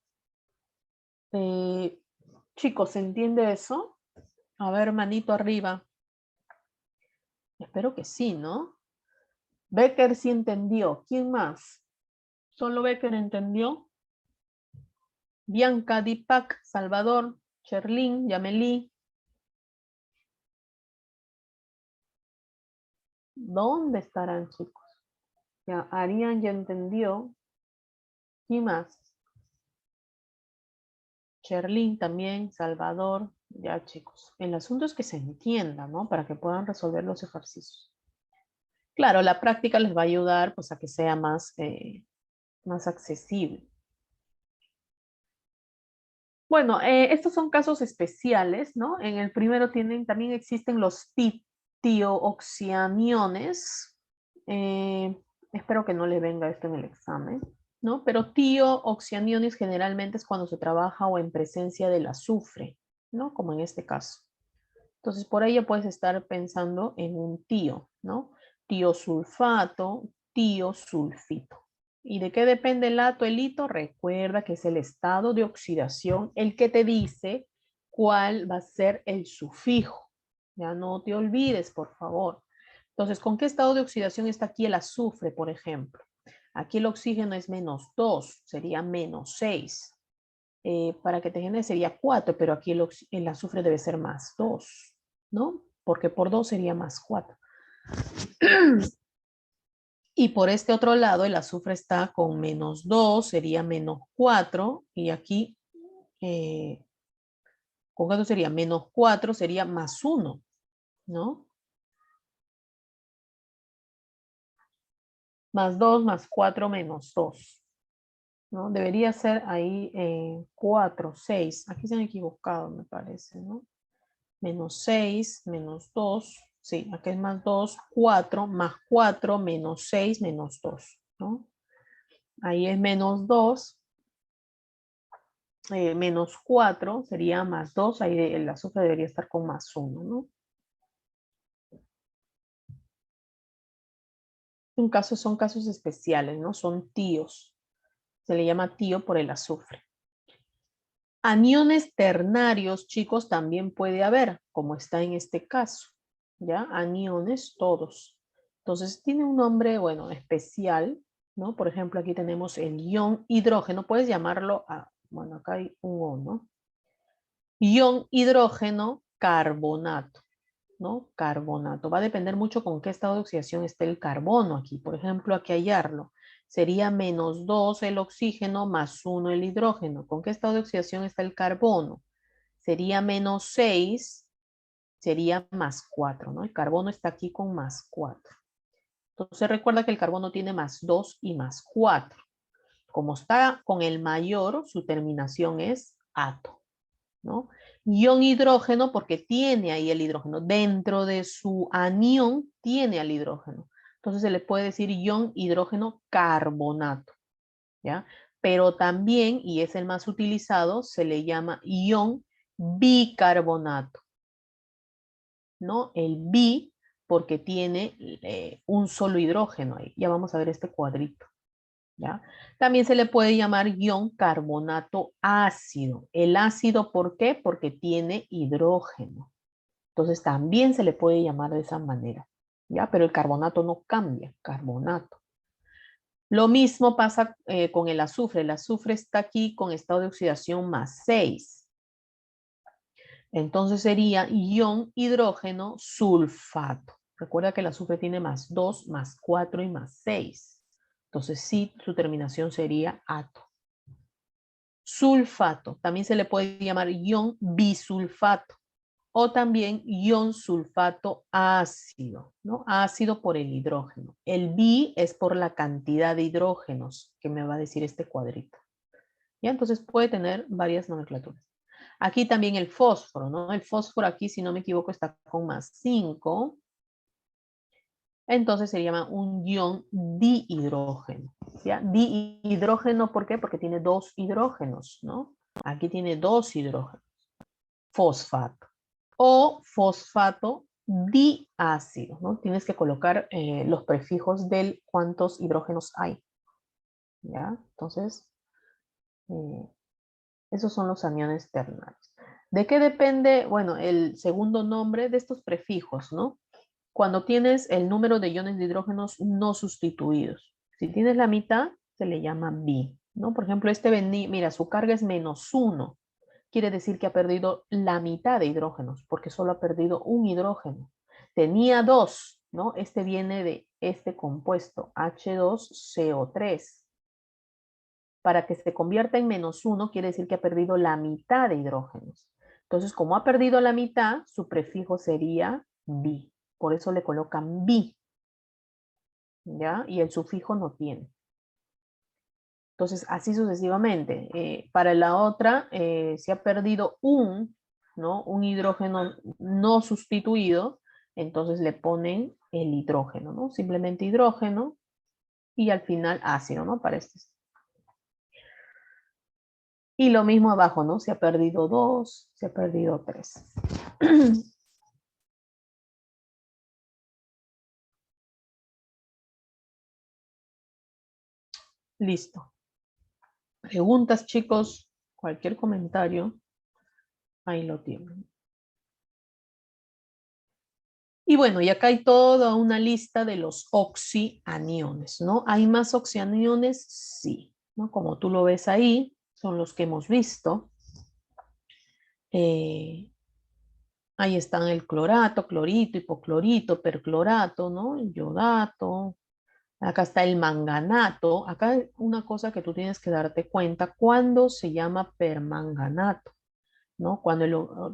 Chicos, ¿se entiende eso? A ver, manito arriba. Espero que sí, ¿no? Becker sí entendió. ¿Quién más? ¿Solo Becker entendió? Bianca, Deepak, Salvador, Sherlyn, Yameli. ¿Dónde estarán, chicos? Ya, Arián ya entendió. ¿Quién más? Sherlyn también, Salvador. Ya, chicos. El asunto es que se entienda, ¿no? Para que puedan resolver los ejercicios. Claro, la práctica les va a ayudar pues, a que sea más accesible. Bueno, estos son casos especiales, ¿no? En el primero también existen los tiooxianiones. Espero que no le venga esto en el examen, ¿no? Pero tiooxianiones generalmente es cuando se trabaja o en presencia del azufre, ¿no? Como en este caso. Entonces, por ello puedes estar pensando en un tío, ¿no? Tiosulfato, tiosulfito. ¿Y de qué depende el ato, el hito? Recuerda que es el estado de oxidación el que te dice cuál va a ser el sufijo. Ya no te olvides, por favor. Entonces, ¿con qué estado de oxidación está aquí el azufre, por ejemplo? Aquí el oxígeno es -2, sería -6. Para que te genere sería 4, pero aquí el azufre debe ser +2, ¿no? Porque por 2 sería +4. Y por este otro lado, el azufre está con -2, sería -4, y aquí, ¿con cuánto sería? -4 sería +1, ¿no? +2, +4, -2. ¿no? Debería ser ahí 4, 6. Aquí se han equivocado, me parece, ¿no? Menos 6, menos 2. Sí, aquí es más 2, 4, más 4, menos 6, menos 2, ¿no? Ahí es menos 2, menos 4 sería más 2. Ahí el azufre debería estar con más 1, ¿no? Son casos especiales, ¿no? Son tíos. Se le llama tío por el azufre. Aniones ternarios, chicos, también puede haber, como está en este caso, ¿ya? Aniones todos. Entonces, tiene un nombre, bueno, especial, ¿no? Por ejemplo, aquí tenemos el ion hidrógeno, puedes llamarlo bueno, acá hay un O, ¿no? Ion hidrógeno carbonato, ¿no? Carbonato. Va a depender mucho con qué estado de oxidación esté el carbono aquí. Por ejemplo, aquí hallarlo. Sería menos 2 el oxígeno más 1 el hidrógeno. ¿Con qué estado de oxidación está el carbono? Sería menos 6, sería más 4, ¿no? El carbono está aquí con más 4. Entonces recuerda que el carbono tiene más 2 y más 4. Como está con el mayor, su terminación es ato, ¿no? Ion hidrógeno porque tiene ahí el hidrógeno. Dentro de su anión tiene al hidrógeno. Entonces se le puede decir ion hidrógeno carbonato, ¿ya? Pero también, y es el más utilizado, se le llama ion bicarbonato, ¿no? El bi porque tiene un solo hidrógeno ahí. Ya vamos a ver este cuadrito. ¿Ya? También se le puede llamar ion carbonato ácido. El ácido, ¿por qué? Porque tiene hidrógeno. Entonces también se le puede llamar de esa manera. ¿Ya? Pero el carbonato no cambia, carbonato. Lo mismo pasa con el azufre. El azufre está aquí con estado de oxidación más 6. Entonces sería ion hidrógeno sulfato. Recuerda que el azufre tiene más 2, más 4 y más 6. Entonces sí, su terminación sería ato. Sulfato, también se le puede llamar ion bisulfato o también ion sulfato ácido, ¿no? Ácido por el hidrógeno. El bi es por la cantidad de hidrógenos que me va a decir este cuadrito. ¿Ya? Entonces puede tener varias nomenclaturas. Aquí también el fósforo, ¿no? El fósforo aquí, si no me equivoco, está con más 5. Entonces se llama un ion dihidrógeno. ¿Ya? Dihidrógeno, ¿por qué? Porque tiene 2 hidrógenos, ¿no? Aquí tiene 2 hidrógenos. Fosfato. O fosfato diácido, ¿no? Tienes que colocar los prefijos del cuántos hidrógenos hay. ¿Ya? Entonces, eh, esos son los aniones ternarios. ¿De qué depende? Bueno, el segundo nombre de estos prefijos, ¿no? Cuando tienes el número de iones de hidrógenos no sustituidos. Si tienes la mitad, se le llama bi, ¿no? Por ejemplo, mira, su carga es menos 1. Quiere decir que ha perdido la mitad de hidrógenos, porque solo ha perdido un hidrógeno. Tenía 2, ¿no? Este viene de este compuesto, H2CO3. Para que se convierta en menos 1, quiere decir que ha perdido la mitad de hidrógenos. Entonces, como ha perdido la mitad, su prefijo sería bi. Por eso le colocan bi, ¿ya? Y el sufijo no tiene. Entonces, así sucesivamente. Para la otra, si ha perdido ¿no? Un hidrógeno no sustituido, entonces le ponen el hidrógeno, ¿no? Simplemente hidrógeno y al final ácido, ¿no? Para este. Y lo mismo abajo, ¿no? Se ha perdido 2, se ha perdido 3. Listo. Preguntas, chicos, cualquier comentario, ahí lo tienen. Y bueno, y acá hay toda una lista de los oxianiones, ¿no? ¿Hay más oxianiones? Sí, ¿no? Como tú lo ves ahí, son los que hemos visto. Ahí están el clorato, clorito, hipoclorito, perclorato, ¿no? El yodato. Acá está el manganato. Acá hay una cosa que tú tienes que darte cuenta cuando se llama permanganato, ¿no?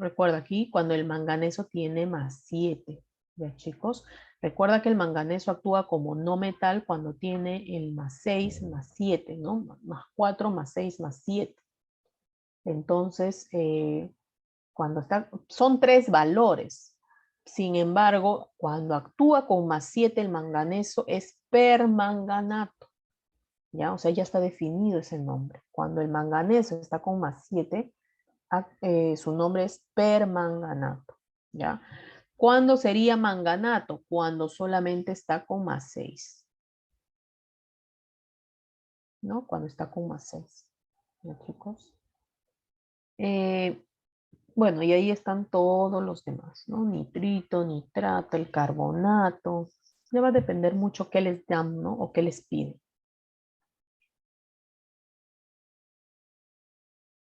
Recuerda aquí, cuando el manganeso tiene más 7, ¿ya chicos? Recuerda que el manganeso actúa como no metal cuando tiene el más 6, más 7, ¿no? Más 4, más 6, más 7. Entonces, cuando está, son 3 valores. Sin embargo, cuando actúa con más 7 el manganeso es permanganato. ¿Ya? O sea, ya está definido ese nombre. Cuando el manganeso está con más 7, su nombre es permanganato. ¿Ya? ¿Cuándo sería manganato? Cuando solamente está con más 6. ¿No? Cuando está con más 6. ¿Ya, chicos? Bueno, y ahí están todos los demás, ¿no? Nitrito, nitrato, el carbonato. Ya va a depender mucho qué les dan, ¿no? O qué les piden.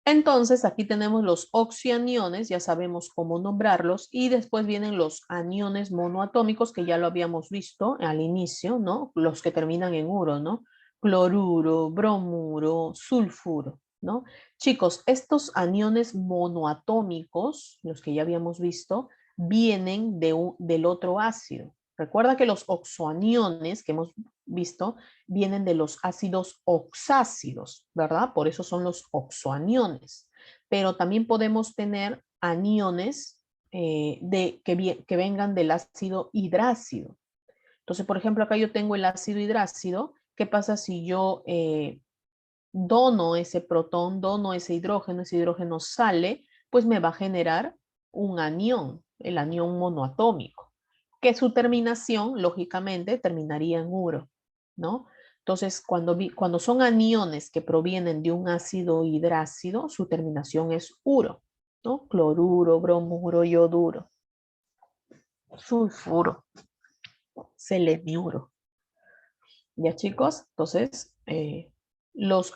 Entonces, aquí tenemos los oxianiones, ya sabemos cómo nombrarlos, y después vienen los aniones monoatómicos, que ya lo habíamos visto al inicio, ¿no? Los que terminan en uro, ¿no? Cloruro, bromuro, sulfuro, ¿no? Chicos, estos aniones monoatómicos, los que ya habíamos visto, vienen del otro ácido. Recuerda que los oxoaniones que hemos visto vienen de los ácidos oxácidos, ¿verdad? Por eso son los oxoaniones. Pero también podemos tener aniones que vengan del ácido hidrácido. Entonces, por ejemplo, acá yo tengo el ácido hidrácido. ¿Qué pasa si yo dono ese protón, dono ese hidrógeno sale, pues me va a generar un anión, el anión monoatómico, que su terminación, lógicamente, terminaría en uro, ¿no? Entonces, cuando son aniones que provienen de un ácido hidrácido, su terminación es uro, ¿no? Cloruro, bromuro, yoduro, sulfuro, seleniuro. ¿Ya, chicos? Entonces,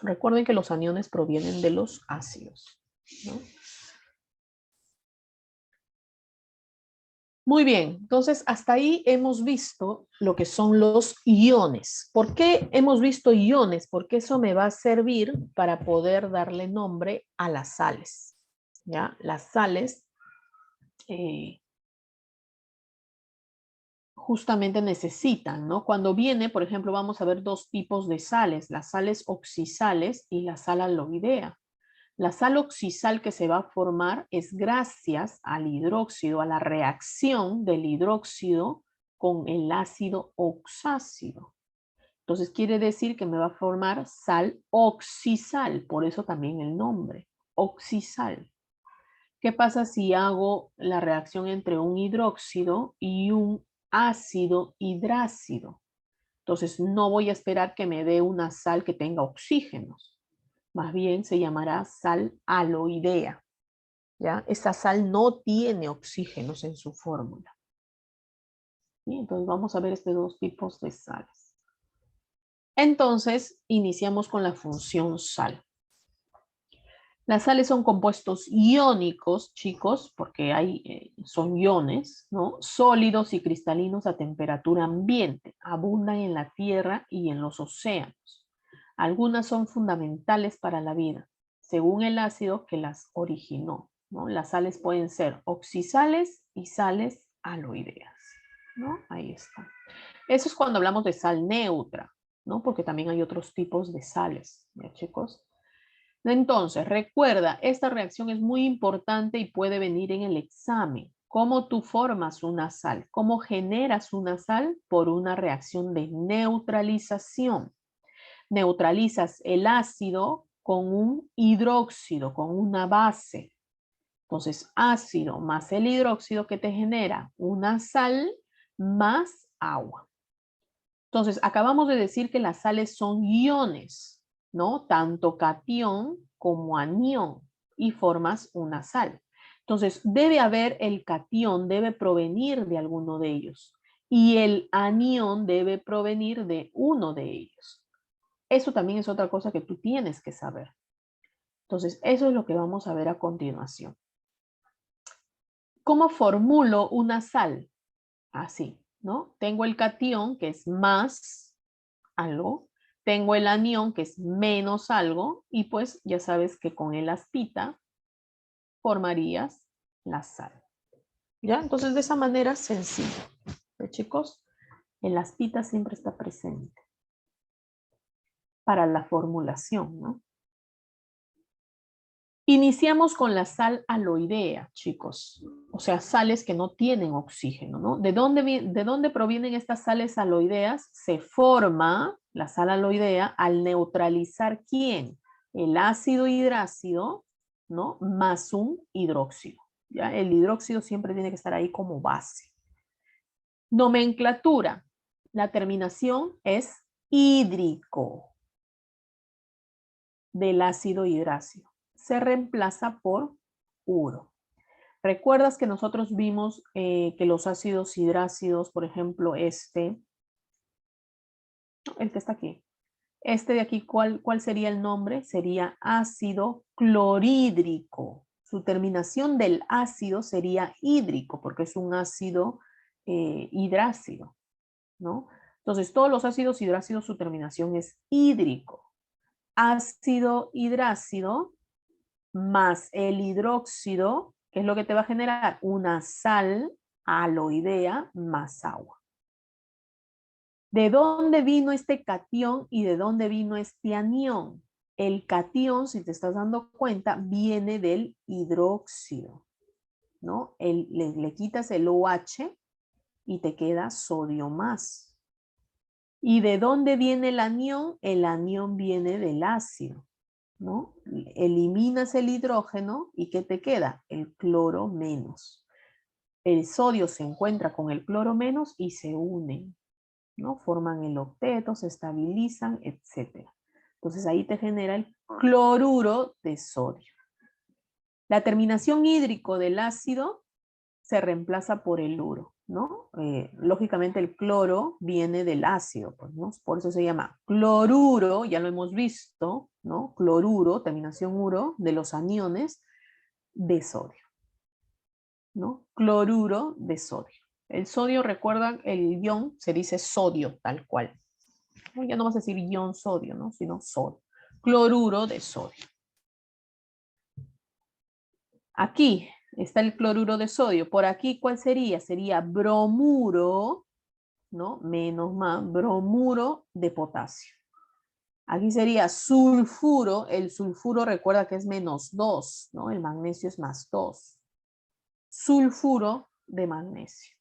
recuerden que los aniones provienen de los ácidos, ¿no? Muy bien, entonces hasta ahí hemos visto lo que son los iones. ¿Por qué hemos visto iones? Porque eso me va a servir para poder darle nombre a las sales. ¿Ya? Las sales justamente necesitan, ¿no? Cuando viene, por ejemplo, vamos a ver dos tipos de sales, las sales oxisales y la sal aloidea. La sal oxisal que se va a formar es gracias al hidróxido, a la reacción del hidróxido con el ácido oxácido. Entonces quiere decir que me va a formar sal oxisal, por eso también el nombre, oxisal. ¿Qué pasa si hago la reacción entre un hidróxido y un ácido hidrácido? Entonces no voy a esperar que me dé una sal que tenga oxígenos. Más bien se llamará sal aloidea. ¿Ya? Esta sal no tiene oxígenos en su fórmula. ¿Sí? Entonces vamos a ver estos dos tipos de sales. Entonces iniciamos con la función sal. Las sales son compuestos iónicos, chicos, porque son iones, ¿no? Sólidos y cristalinos a temperatura ambiente. Abundan en la tierra y en los océanos. Algunas son fundamentales para la vida, según el ácido que las originó, ¿no? Las sales pueden ser oxisales y sales aloideas, ¿no? Ahí está. Eso es cuando hablamos de sal neutra, ¿no? Porque también hay otros tipos de sales, ¿ya, chicos? Entonces, recuerda, esta reacción es muy importante y puede venir en el examen. ¿Cómo tú formas una sal? ¿Cómo generas una sal? Por una reacción de neutralización. Neutralizas el ácido con un hidróxido, con una base. Entonces, ácido más el hidróxido que te genera una sal más agua. Entonces, acabamos de decir que las sales son iones, ¿no? Tanto catión como anión y formas una sal. Entonces, debe haber el catión, debe provenir de alguno de ellos y el anión debe provenir de uno de ellos. Eso también es otra cosa que tú tienes que saber. Entonces, eso es lo que vamos a ver a continuación. ¿Cómo formulo una sal? Así, ¿no? Tengo el catión, que es más algo, tengo el anión, que es menos algo, y pues ya sabes que con el aspita formarías la sal. ¿Ya? Entonces, de esa manera sencilla. ¿Ve, chicos? El aspita siempre está presente para la formulación, ¿no? Iniciamos con la sal aloidea, chicos. O sea, sales que no tienen oxígeno, ¿no? ¿De dónde provienen estas sales aloideas? Se forma la sal aloidea al neutralizar ¿quién? El ácido hidrácido, ¿no? Más un hidróxido. ¿Ya? El hidróxido siempre tiene que estar ahí como base. Nomenclatura. La terminación es hídrico del ácido hidrácido. Se reemplaza por uro. ¿Recuerdas que nosotros vimos que los ácidos hidrácidos, por ejemplo, el que está aquí, este de aquí, ¿cuál sería el nombre? Sería ácido clorhídrico. Su terminación del ácido sería hídrico, porque es un ácido hidrácido, ¿no? Entonces, todos los ácidos hidrácidos, su terminación es hídrico. Ácido hidrácido más el hidróxido, ¿qué es lo que te va a generar? Una sal aloidea más agua. ¿De dónde vino este catión y de dónde vino este anión? El catión, si te estás dando cuenta, viene del hidróxido, ¿no? Le quitas el OH y te queda sodio más. ¿Y de dónde viene el anión? El anión viene del ácido, ¿no? Eliminas el hidrógeno y ¿qué te queda? El cloro menos. El sodio se encuentra con el cloro menos y se unen, ¿no? Forman el octeto, se estabilizan, etc. Entonces ahí te genera el cloruro de sodio. La terminación hídrico del ácido se reemplaza por el uro, ¿no? Lógicamente el cloro viene del ácido, pues, ¿no? Por eso se llama cloruro, ya lo hemos visto, ¿no? Cloruro, terminación uro, de los aniones de sodio, ¿no? Cloruro de sodio. El sodio, recuerdan, el ion se dice sodio, tal cual. ¿No? Ya no vas a decir ion sodio, ¿no? Sino sodio. Cloruro de sodio. Aquí está el cloruro de sodio. Por aquí, ¿cuál sería? Sería bromuro, ¿no? Menos más, bromuro de potasio. Aquí sería sulfuro. El sulfuro recuerda que es -2, ¿no? El magnesio es +2. Sulfuro de magnesio.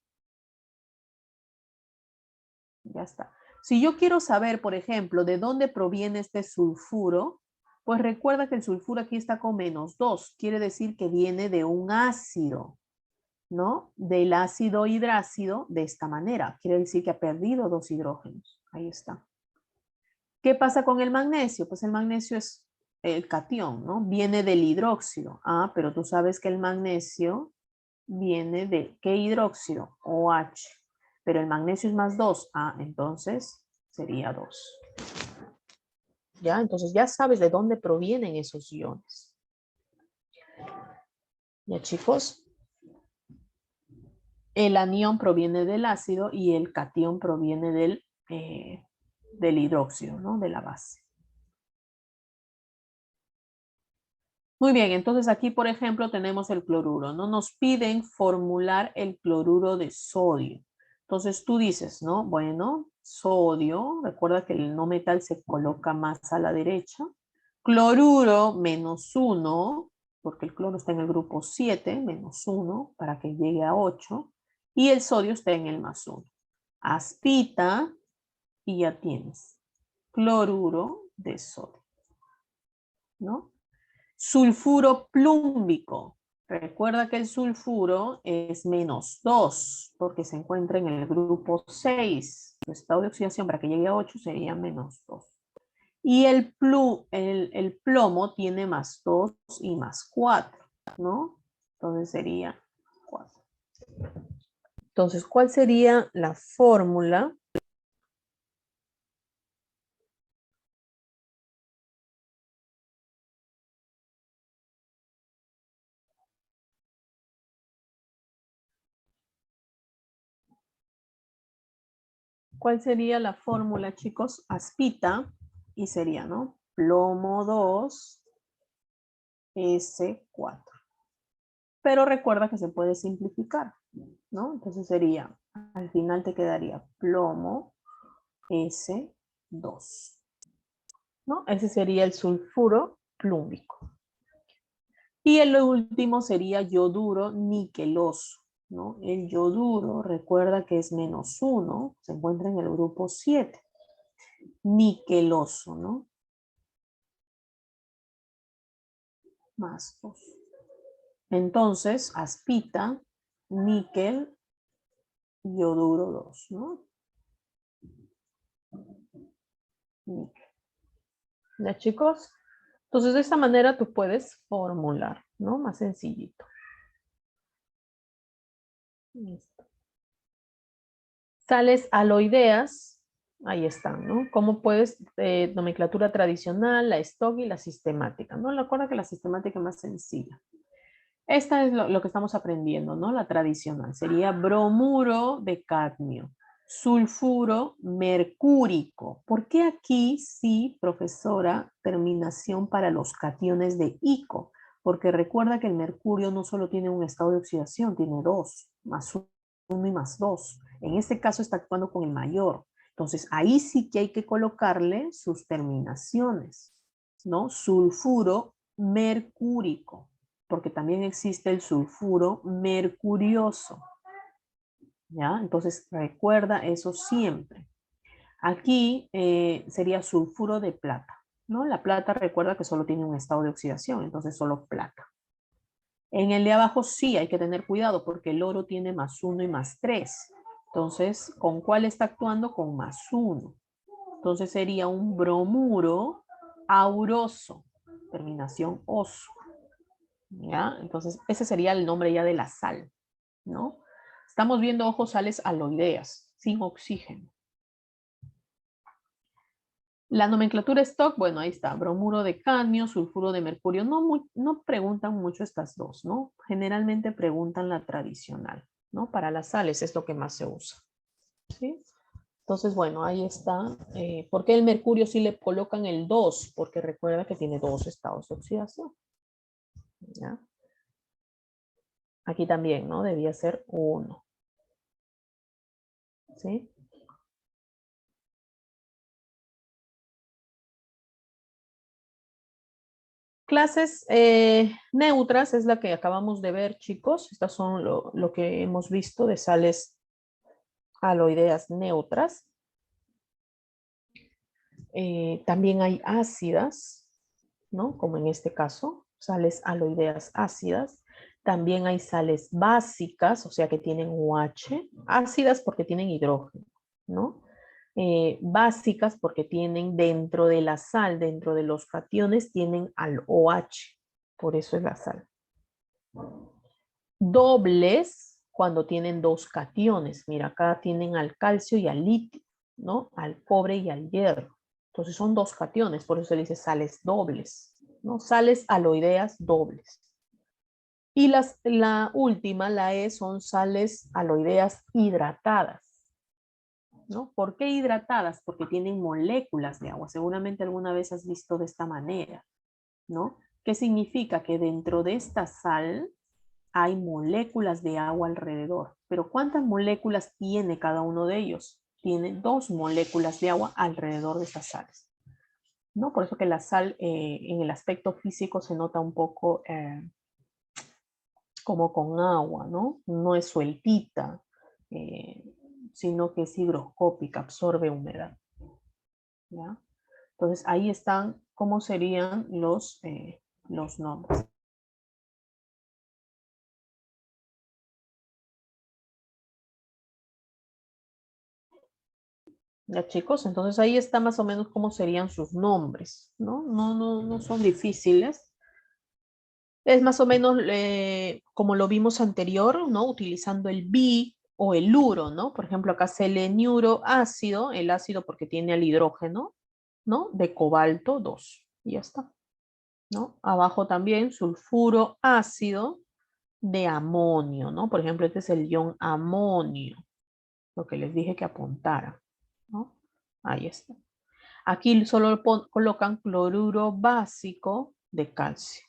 Ya está. Si yo quiero saber, por ejemplo, de dónde proviene este sulfuro, pues recuerda que el sulfuro aquí está con -2. Quiere decir que viene de un ácido, ¿no? Del ácido hidrácido de esta manera. Quiere decir que ha perdido 2 hidrógenos. Ahí está. ¿Qué pasa con el magnesio? Pues el magnesio es el catión, ¿no? Viene del hidróxido. Ah, pero tú sabes que el magnesio viene de ¿qué hidróxido? OH. Pero el magnesio es +2. Ah, entonces sería 2. ¿Ya? Entonces ya sabes de dónde provienen esos iones. ¿Ya, chicos? El anión proviene del ácido y el catión proviene del hidróxido, ¿no? De la base. Muy bien, entonces aquí, por ejemplo, tenemos el cloruro, ¿no? Nos piden formular el cloruro de sodio. Entonces tú dices, ¿no? Bueno, sodio, recuerda que el no metal se coloca más a la derecha. Cloruro -1, porque el cloro está en el grupo 7, -1, para que llegue a 8. Y el sodio está en el +1. Aspita y ya tienes cloruro de sodio, ¿no? Sulfuro plúmbico. Recuerda que el sulfuro es -2 porque se encuentra en el grupo 6. Su estado de oxidación para que llegue a 8 sería -2. Y el plomo tiene +2 y +4, ¿no? Entonces sería 4. Entonces, ¿cuál sería la fórmula? ¿Cuál sería la fórmula, chicos? Aspita y sería, ¿no? Plomo 2, S4. Pero recuerda que se puede simplificar, ¿no? Entonces sería Al final te quedaría plomo S2. ¿No? Ese sería el sulfuro plúmico. Y el último sería yoduro niqueloso, ¿no? El yoduro, recuerda que es -1, se encuentra en el grupo 7. Niqueloso, ¿no? +2. Entonces, aspita, níquel, yoduro 2, ¿no? Níquel. ¿Ya, chicos? Entonces, de esta manera tú puedes formular, ¿no? Más sencillito. Listo. Sales aloideas, ahí están, ¿no? ¿Cómo puedes? Nomenclatura tradicional, la stock y la sistemática, ¿no? Recuerda que la sistemática es más sencilla. Esta es lo que estamos aprendiendo, ¿no? La tradicional. Sería bromuro de cadmio, sulfuro mercúrico. ¿Por qué aquí sí, profesora, terminación para los cationes de ico? Porque recuerda que el mercurio no solo tiene un estado de oxidación, tiene dos, +1 y +2. En este caso está actuando con el mayor. Entonces ahí sí que hay que colocarle sus terminaciones, ¿no? Sulfuro mercúrico, porque también existe el sulfuro mercurioso, ¿ya? Entonces recuerda eso siempre. Aquí sería sulfuro de plata, ¿no? La plata recuerda que solo tiene un estado de oxidación, entonces solo plata. En el de abajo sí hay que tener cuidado porque el oro tiene +1 y +3. Entonces, ¿con cuál está actuando? Con +1. Entonces sería un bromuro auroso, terminación oso. ¿Ya? Entonces, ese sería el nombre ya de la sal, ¿no? Estamos viendo, ojo, sales aloideas, sin oxígeno. La nomenclatura stock, bueno, ahí está, bromuro de cadmio, sulfuro de mercurio. No preguntan mucho estas dos, ¿no? Generalmente preguntan la tradicional, ¿no? Para las sales es lo que más se usa, ¿sí? Entonces, bueno, ahí está. ¿Por qué el mercurio sí le colocan el 2? Porque recuerda que tiene dos estados de oxidación, ¿ya? Aquí también, ¿no? Debía ser 1, ¿sí? Clases neutras es la que acabamos de ver, chicos. Estas son lo que hemos visto de sales aloideas neutras. También hay ácidas, ¿no? Como en este caso, sales aloideas ácidas. También hay sales básicas, o sea que tienen OH. Ácidas porque tienen hidrógeno, ¿no? Básicas porque tienen dentro de la sal, dentro de los cationes, tienen al OH. Por eso es la sal. Dobles cuando tienen dos cationes. Mira, acá tienen al calcio y al litio, ¿no? Al cobre y al hierro. Entonces son dos cationes, por eso se dice sales dobles, ¿no? Sales aloideas dobles. Y la última, la E, son sales aloideas hidratadas, ¿no? ¿Por qué hidratadas? Porque tienen moléculas de agua. Seguramente alguna vez has visto de esta manera, ¿no? ¿Qué significa? Que dentro de esta sal hay moléculas de agua alrededor. Pero ¿cuántas moléculas tiene cada uno de ellos? Tiene 2 moléculas de agua alrededor de estas sales, ¿no? Por eso que la sal en el aspecto físico se nota un poco como con agua, ¿no? No es sueltita, eh, sino que es higroscópica, absorbe humedad, ¿ya? Entonces ahí están cómo serían los nombres. Ya, chicos, entonces ahí está más o menos cómo serían sus nombres, ¿no? No son difíciles. Es más o menos como lo vimos anterior, ¿no? Utilizando el bi o el uro, ¿no? Por ejemplo, acá seleniuro ácido, el ácido porque tiene el hidrógeno, ¿no? De cobalto 2. Y ya está, ¿no? Abajo también sulfuro ácido de amonio, ¿no? Por ejemplo, este es el ion amonio, lo que les dije que apuntara, ¿no? Ahí está. Aquí solo colocan cloruro básico de calcio,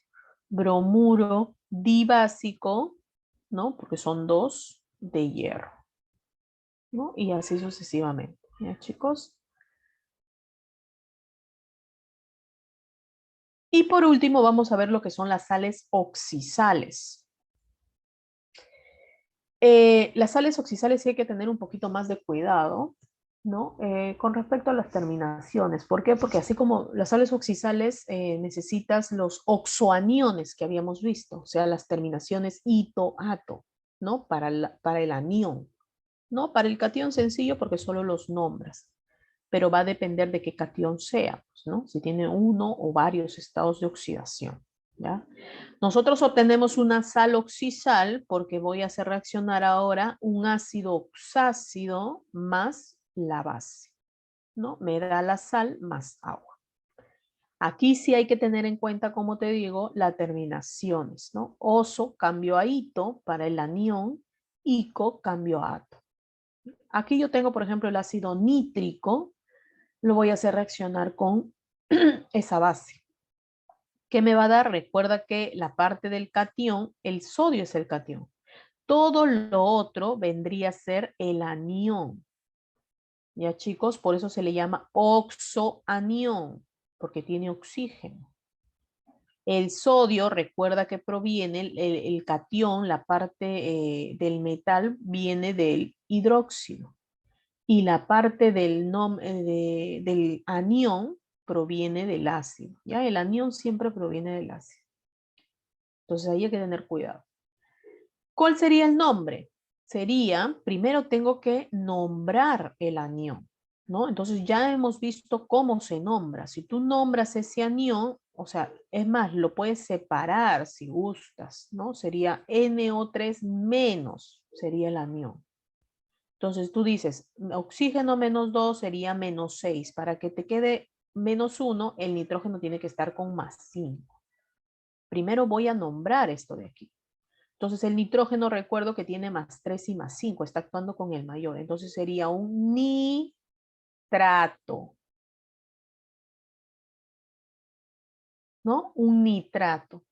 bromuro dibásico, ¿no? Porque son dos de hierro. ¿no? Y así sucesivamente. ¿Ya, chicos? Y por último, vamos a ver lo que son las sales oxisales. Las sales oxisales sí hay que tener un poquito más de cuidado, ¿no? Con respecto a las terminaciones. ¿Por qué? Porque así como las sales oxisales necesitas los oxoaniones que habíamos visto, o sea, las terminaciones ito, ato, ¿no? Para el anión, ¿no? Para el catión sencillo porque solo los nombras, pero va a depender de qué catión sea, pues, ¿no? Si tiene uno o varios estados de oxidación, ¿ya? Nosotros obtenemos una sal oxisal porque voy a hacer reaccionar ahora un ácido oxácido más la base, ¿no? Me da la sal más agua. Aquí sí hay que tener en cuenta, como te digo, las terminaciones, ¿no? Oso cambio a ito para el anión, ico cambio a ato. Aquí yo tengo, por ejemplo, el ácido nítrico, lo voy a hacer reaccionar con esa base. ¿Qué me va a dar? Recuerda que la parte del catión, el sodio es el catión. Todo lo otro vendría a ser el anión. Ya, chicos, por eso se le llama oxoanión, porque tiene oxígeno. El sodio, recuerda que proviene, el catión, la parte del metal, viene del hidróxido. Y la parte del anión proviene del ácido. ¿Ya? El anión siempre proviene del ácido. Entonces ahí hay que tener cuidado. ¿Cuál sería el nombre? Sería, primero tengo que nombrar el anión, ¿no? Entonces ya hemos visto cómo se nombra. Si tú nombras ese anión, o sea, es más, lo puedes separar si gustas, ¿no? Sería NO3 menos, sería el anión. Entonces tú dices, oxígeno menos 2 sería menos 6. Para que te quede menos 1, el nitrógeno tiene que estar con más 5. Primero voy a nombrar esto de aquí. Entonces el nitrógeno, recuerdo que tiene más 3 y más 5, está actuando con el mayor. Entonces sería un nitrato, ¿no? Un nitrato.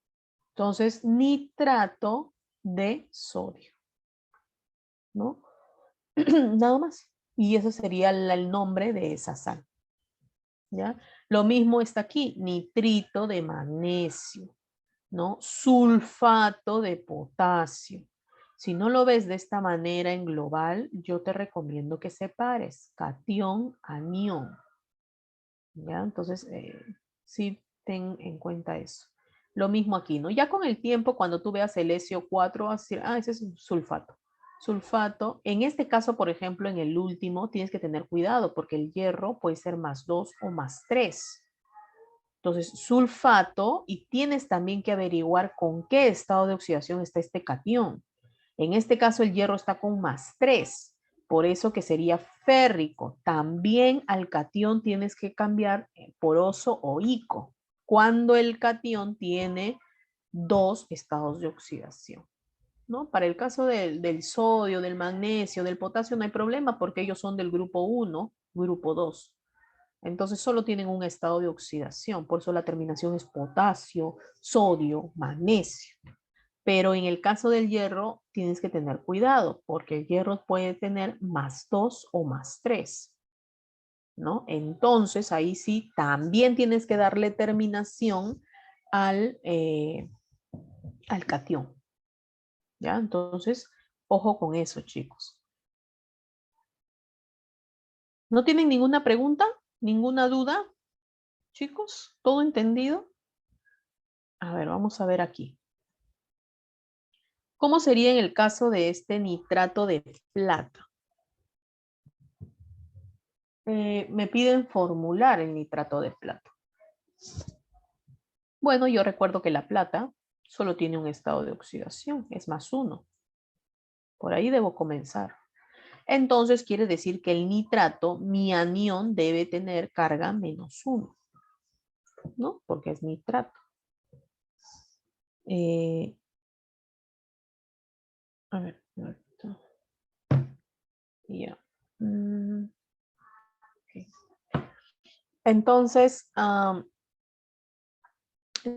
Entonces, nitrato de sodio, ¿no? Nada más. Y ese sería el nombre de esa sal, ¿ya? Lo mismo está aquí, nitrito de magnesio, ¿no? Sulfato de potasio. Si no lo ves de esta manera en global, yo te recomiendo que separes catión, anión. ¿Ya? Entonces, sí ten en cuenta eso. Lo mismo aquí, ¿no? Ya con el tiempo, cuando tú veas el SO4, vas a decir, ah, ese es un sulfato. Sulfato, en este caso, por ejemplo, en el último, tienes que tener cuidado porque el hierro puede ser más 2 o más 3. Entonces, sulfato, y tienes también que averiguar con qué estado de oxidación está este catión. En este caso, el hierro está con más 3, por eso que sería férrico. También al catión tienes que cambiar por oso o ico, cuando el catión tiene 2 estados de oxidación, ¿no? Para el caso del sodio, del magnesio, del potasio, no hay problema porque ellos son del grupo 1, grupo 2. Entonces solo tienen un estado de oxidación, por eso la terminación es potasio, sodio, magnesio. Pero en el caso del hierro tienes que tener cuidado porque el hierro puede tener más 2 o más 3, ¿no? Entonces ahí sí también tienes que darle terminación al, al catión, ¿ya? Entonces, ojo con eso, chicos. ¿No tienen ninguna pregunta? ¿Ninguna duda, chicos? ¿Todo entendido? A ver, vamos a ver aquí. ¿Cómo sería en el caso de este nitrato de plata? Me piden formular el nitrato de plata. Bueno, yo recuerdo que la plata solo tiene un estado de oxidación, es más 1. Por ahí debo comenzar. Entonces quiere decir que el nitrato, mi anión, debe tener carga menos 1, ¿no? Porque es nitrato. Eh, a ver, ya. Okay. Entonces,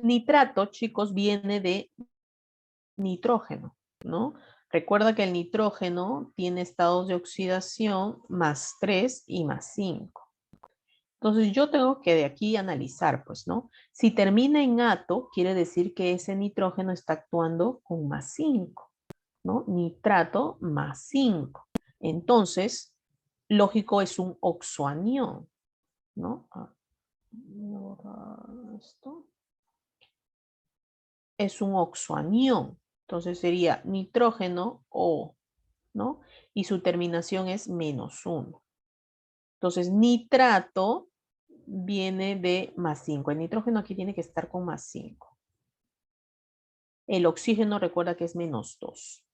nitrato, chicos, viene de nitrógeno, ¿no? Recuerda que el nitrógeno tiene estados de oxidación +3 y +5. Entonces yo tengo que de aquí analizar, pues, ¿no? Si termina en ato, quiere decir que ese nitrógeno está actuando con +5, ¿no? Nitrato +5. Entonces, lógico, es un oxoanión, ¿no? Esto es un oxoanión. Entonces sería nitrógeno O, ¿no? Y su terminación es -1. Entonces, nitrato viene de +5. El nitrógeno aquí tiene que estar con +5. El oxígeno recuerda que es -2.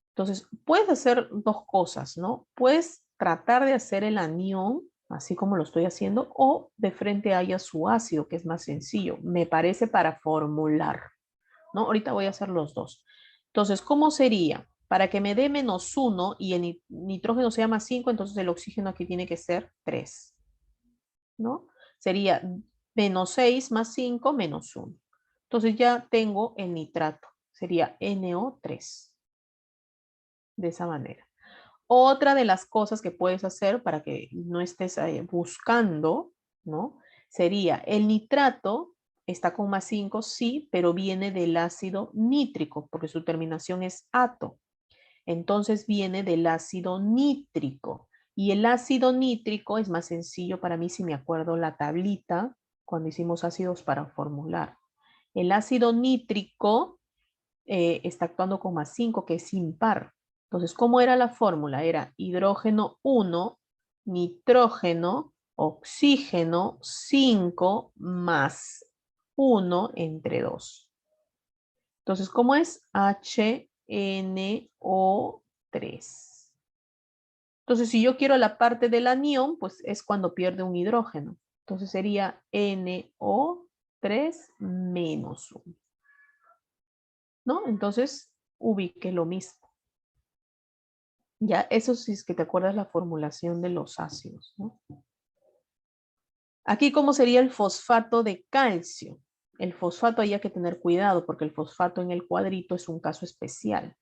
Entonces, puedes hacer dos cosas, ¿no? Puedes tratar de hacer el anión, así como lo estoy haciendo, o de frente haya su ácido, que es más sencillo. Me parece para formular, ¿no? Ahorita voy a hacer los dos. Entonces, ¿cómo sería? Para que me dé -1 y el nitrógeno sea +5, entonces el oxígeno aquí tiene que ser 3, ¿no? Sería -6 más 5 -1. Entonces ya tengo el nitrato. Sería NO3. De esa manera. Otra de las cosas que puedes hacer para que no estés buscando, ¿no? Sería el nitrato está con +5, sí, pero viene del ácido nítrico, porque su terminación es ato. Entonces viene del ácido nítrico. Y el ácido nítrico es más sencillo para mí si me acuerdo la tablita cuando hicimos ácidos para formular. El ácido nítrico está actuando con +5, que es impar. Entonces, ¿cómo era la fórmula? Era hidrógeno 1, nitrógeno, oxígeno 5 más 1 entre 2. Entonces, ¿cómo es? HNO3. Entonces, si yo quiero la parte del anión, pues es cuando pierde un hidrógeno. Entonces sería NO3 menos 1. ¿No? Entonces, ubique lo mismo. Ya, eso sí es que te acuerdas la formulación de los ácidos, ¿no? Aquí, ¿cómo sería el fosfato de calcio? El fosfato hay que tener cuidado porque el fosfato en el cuadrito es un caso especial,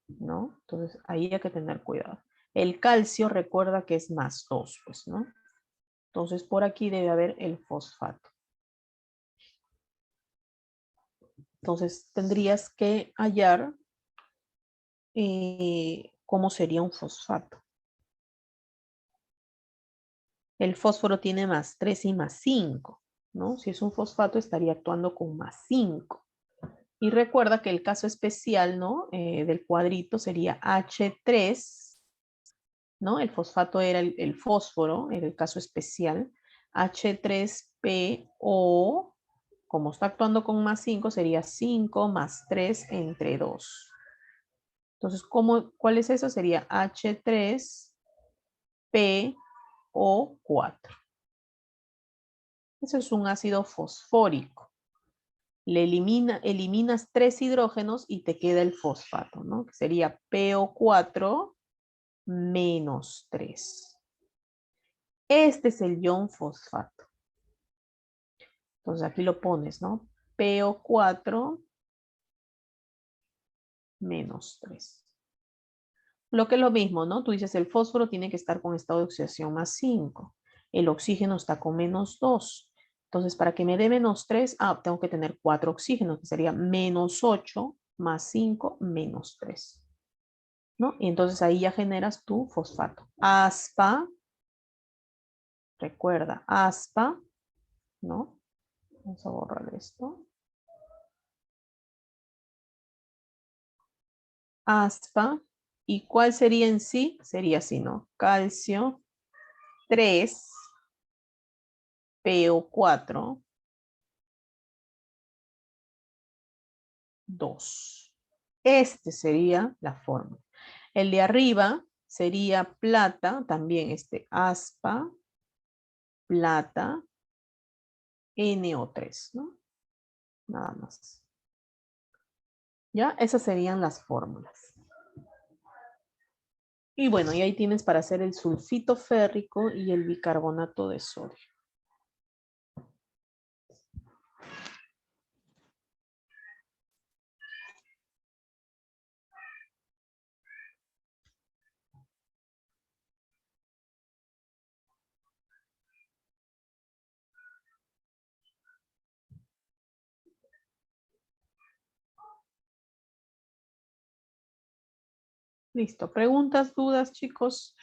¿no? Entonces, ahí hay que tener cuidado. El calcio recuerda que es +2, pues, ¿no? Entonces, por aquí debe haber el fosfato. Entonces, tendrías que hallar cómo sería un fosfato. El fósforo tiene +3 y +5, ¿no? Si es un fosfato, estaría actuando con +5. Y recuerda que el caso especial, ¿no? Del cuadrito sería H3, ¿no? El fosfato era el fósforo, era el caso especial. H3PO, como está actuando con +5, sería 5 más 3 entre 2. Entonces, ¿cuál es eso? Sería H3PO4. Eso es un ácido fosfórico. Eliminas 3 hidrógenos y te queda el fosfato, ¿no? Que sería PO4 menos 3. Este es el ion fosfato. Entonces aquí lo pones, ¿no? PO4 menos 3. Lo que es lo mismo, ¿no? Tú dices el fósforo tiene que estar con estado de oxidación +5. El oxígeno está con -2. Entonces, para que me dé -3, tengo que tener 4 oxígenos, que sería -8 más 5 menos 3. ¿No? Y entonces ahí ya generas tu fosfato. Aspa, recuerda, aspa, ¿no? Vamos a borrar esto. Aspa. ¿Y cuál sería en sí? Sería así, ¿no? Calcio 3, PO4, 2. Este sería la fórmula. El de arriba sería plata, también aspa, plata, NO3, ¿no? Nada más. ¿Ya? Esas serían las fórmulas. Y bueno, y ahí tienes para hacer el sulfito férrico y el bicarbonato de sodio. Listo. ¿Preguntas, dudas, chicos?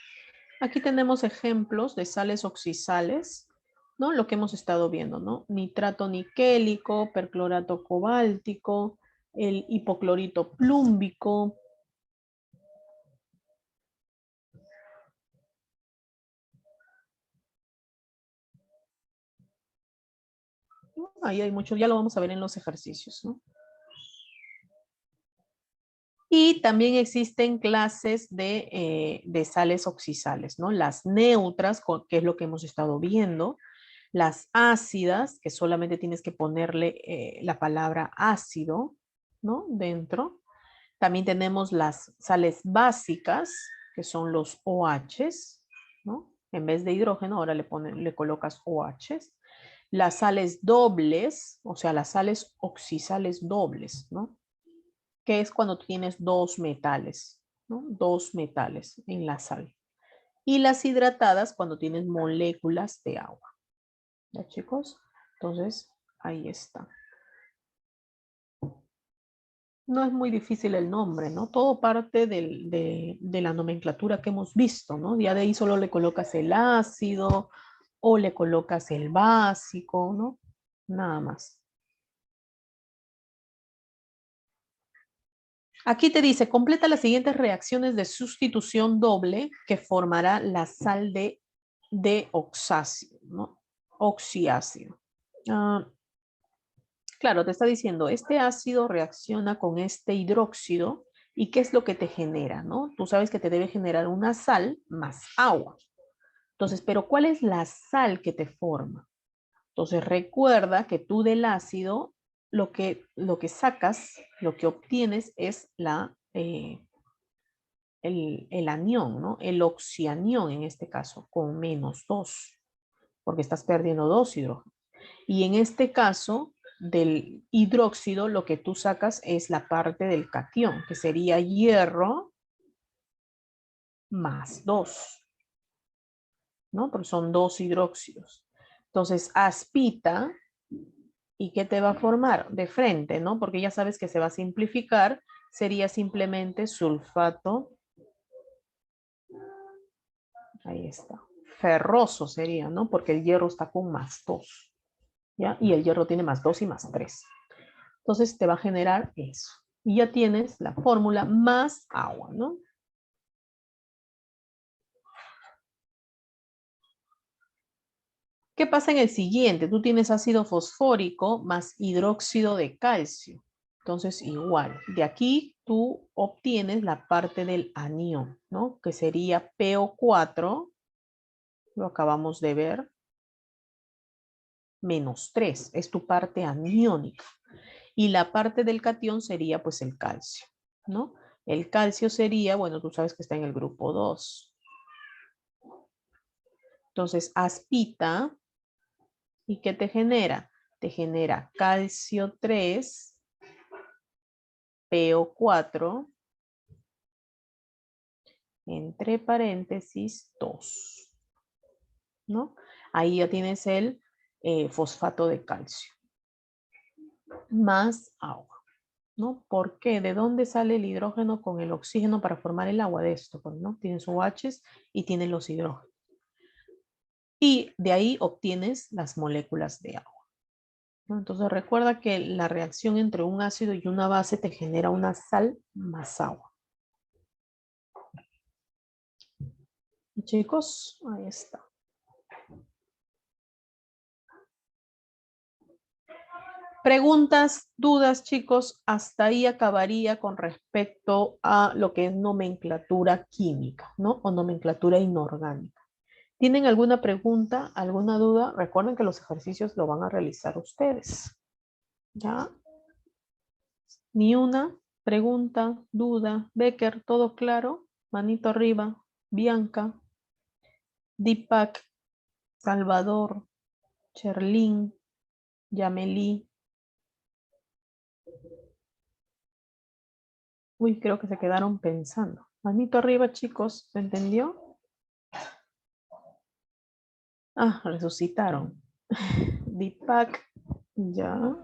Aquí tenemos ejemplos de sales oxisales, ¿no? Lo que hemos estado viendo, ¿no? Nitrato niquélico, perclorato cobáltico, el hipoclorito plúmbico. ¿No? Ahí hay mucho, ya lo vamos a ver en los ejercicios, ¿no? Y también existen clases de sales oxisales, ¿no? Las neutras, que es lo que hemos estado viendo. Las ácidas, que solamente tienes que ponerle la palabra ácido, ¿no? Dentro. También tenemos las sales básicas, que son los OHs, ¿no? En vez de hidrógeno, ahora le colocas OHs. Las sales dobles, o sea, las sales oxisales dobles, ¿no? Que es cuando tienes dos metales, ¿no? Dos metales en la sal. Y las hidratadas cuando tienes moléculas de agua. ¿Ya, chicos? Entonces, ahí está. No es muy difícil el nombre, ¿no? Todo parte de la nomenclatura que hemos visto, ¿no? Ya de ahí solo le colocas el ácido o le colocas el básico, ¿no? Nada más. Aquí te dice, completa las siguientes reacciones de sustitución doble que formará la sal de oxácido, ¿no? Oxiácido. Ah, claro, te está diciendo, este ácido reacciona con este hidróxido y ¿qué es lo que te genera, no? Tú sabes que te debe generar una sal más agua. Entonces, pero ¿cuál es la sal que te forma? Entonces, recuerda que tú del ácido lo que sacas, lo que obtienes es el anión, ¿no? El oxianión en este caso, con -2, porque estás perdiendo dos hidrógenos. Y en este caso, del hidróxido, lo que tú sacas es la parte del catión, que sería hierro más 2, ¿no? Porque son dos hidróxidos. Entonces, aspita, ¿y qué te va a formar? De frente, ¿no? Porque ya sabes que se va a simplificar, sería simplemente sulfato. Ahí está. Ferroso sería, ¿no? Porque el hierro está con +2, ¿ya? Y el hierro tiene +2 y +3. Entonces te va a generar eso. Y ya tienes la fórmula más agua, ¿no? ¿Qué pasa en el siguiente? Tú tienes ácido fosfórico más hidróxido de calcio. Entonces, igual, de aquí tú obtienes la parte del anión, ¿no? Que sería PO4, lo acabamos de ver, -3, es tu parte aniónica. Y la parte del catión sería pues el calcio, ¿no? El calcio sería, bueno, tú sabes que está en el grupo 2. Entonces, aspita, ¿y qué te genera? Te genera calcio 3, PO4, entre paréntesis 2, ¿no? Ahí ya tienes el fosfato de calcio, más agua, ¿no? ¿Por qué? ¿De dónde sale el hidrógeno con el oxígeno para formar el agua? De esto, pues, ¿no? Tienes OHs y tienes los hidrógenos. Y de ahí obtienes las moléculas de agua, ¿no? Entonces recuerda que la reacción entre un ácido y una base te genera una sal más agua. Chicos, ahí está. Preguntas, dudas, chicos, hasta ahí acabaría con respecto a lo que es nomenclatura química, ¿no? O nomenclatura inorgánica. ¿Tienen alguna pregunta, alguna duda? Recuerden que los ejercicios lo van a realizar ustedes. ¿Ya? Ni una pregunta, duda. Becker, ¿todo claro? Manito arriba. Bianca, Deepak, Salvador, Cherlin, Yameli. Uy, creo que se quedaron pensando. Manito arriba, chicos, ¿se entendió? Ah, resucitaron. Deepak, ya.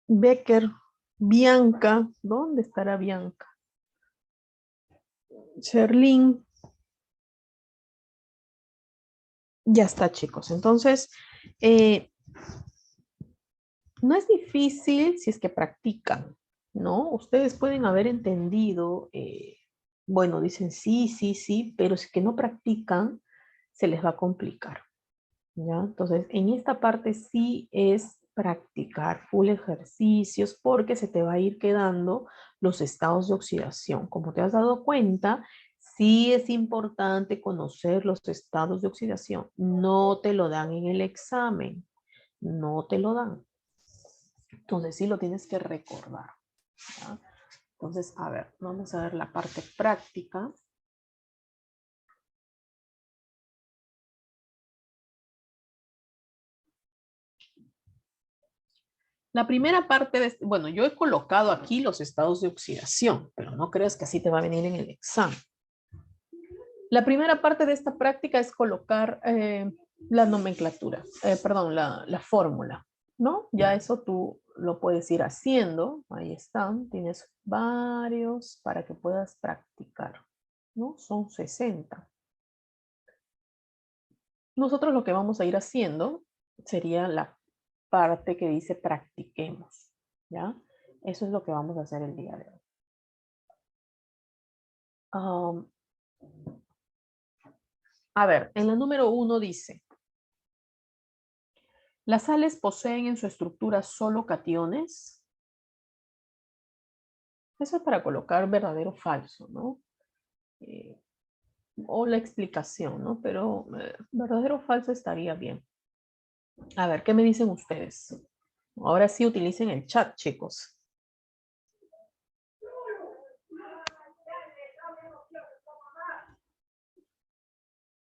Becker, Bianca, ¿dónde estará Bianca? Sherlyn, ya está, chicos. Entonces, eh, no es difícil si es que practican, ¿no? Ustedes pueden haber entendido, bueno, dicen sí, sí, sí, pero si es que no practican, se les va a complicar, ¿ya? Entonces, en esta parte sí es practicar full ejercicios porque se te va a ir quedando los estados de oxidación. Como te has dado cuenta, sí es importante conocer los estados de oxidación. No te lo dan en el examen, no te lo dan. Entonces sí lo tienes que recordar, ¿ya? Entonces, a ver, vamos a ver la parte práctica. La primera parte de, bueno, yo he colocado aquí los estados de oxidación, pero no creas que así te va a venir en el examen. La primera parte de esta práctica es colocar la nomenclatura, perdón, la fórmula, ¿no? Ya eso tú lo puedes ir haciendo, ahí están, tienes varios para que puedas practicar, ¿no? Son 60. Nosotros lo que vamos a ir haciendo sería la parte que dice practiquemos, ¿ya? Eso es lo que vamos a hacer el día de hoy. Um, a ver, en la número 1 dice, ¿las sales poseen en su estructura solo cationes? Eso es para colocar verdadero o falso, ¿no? Eh, o la explicación, ¿no? Pero verdadero o falso estaría bien. A ver, ¿qué me dicen ustedes? Ahora sí utilicen el chat, chicos.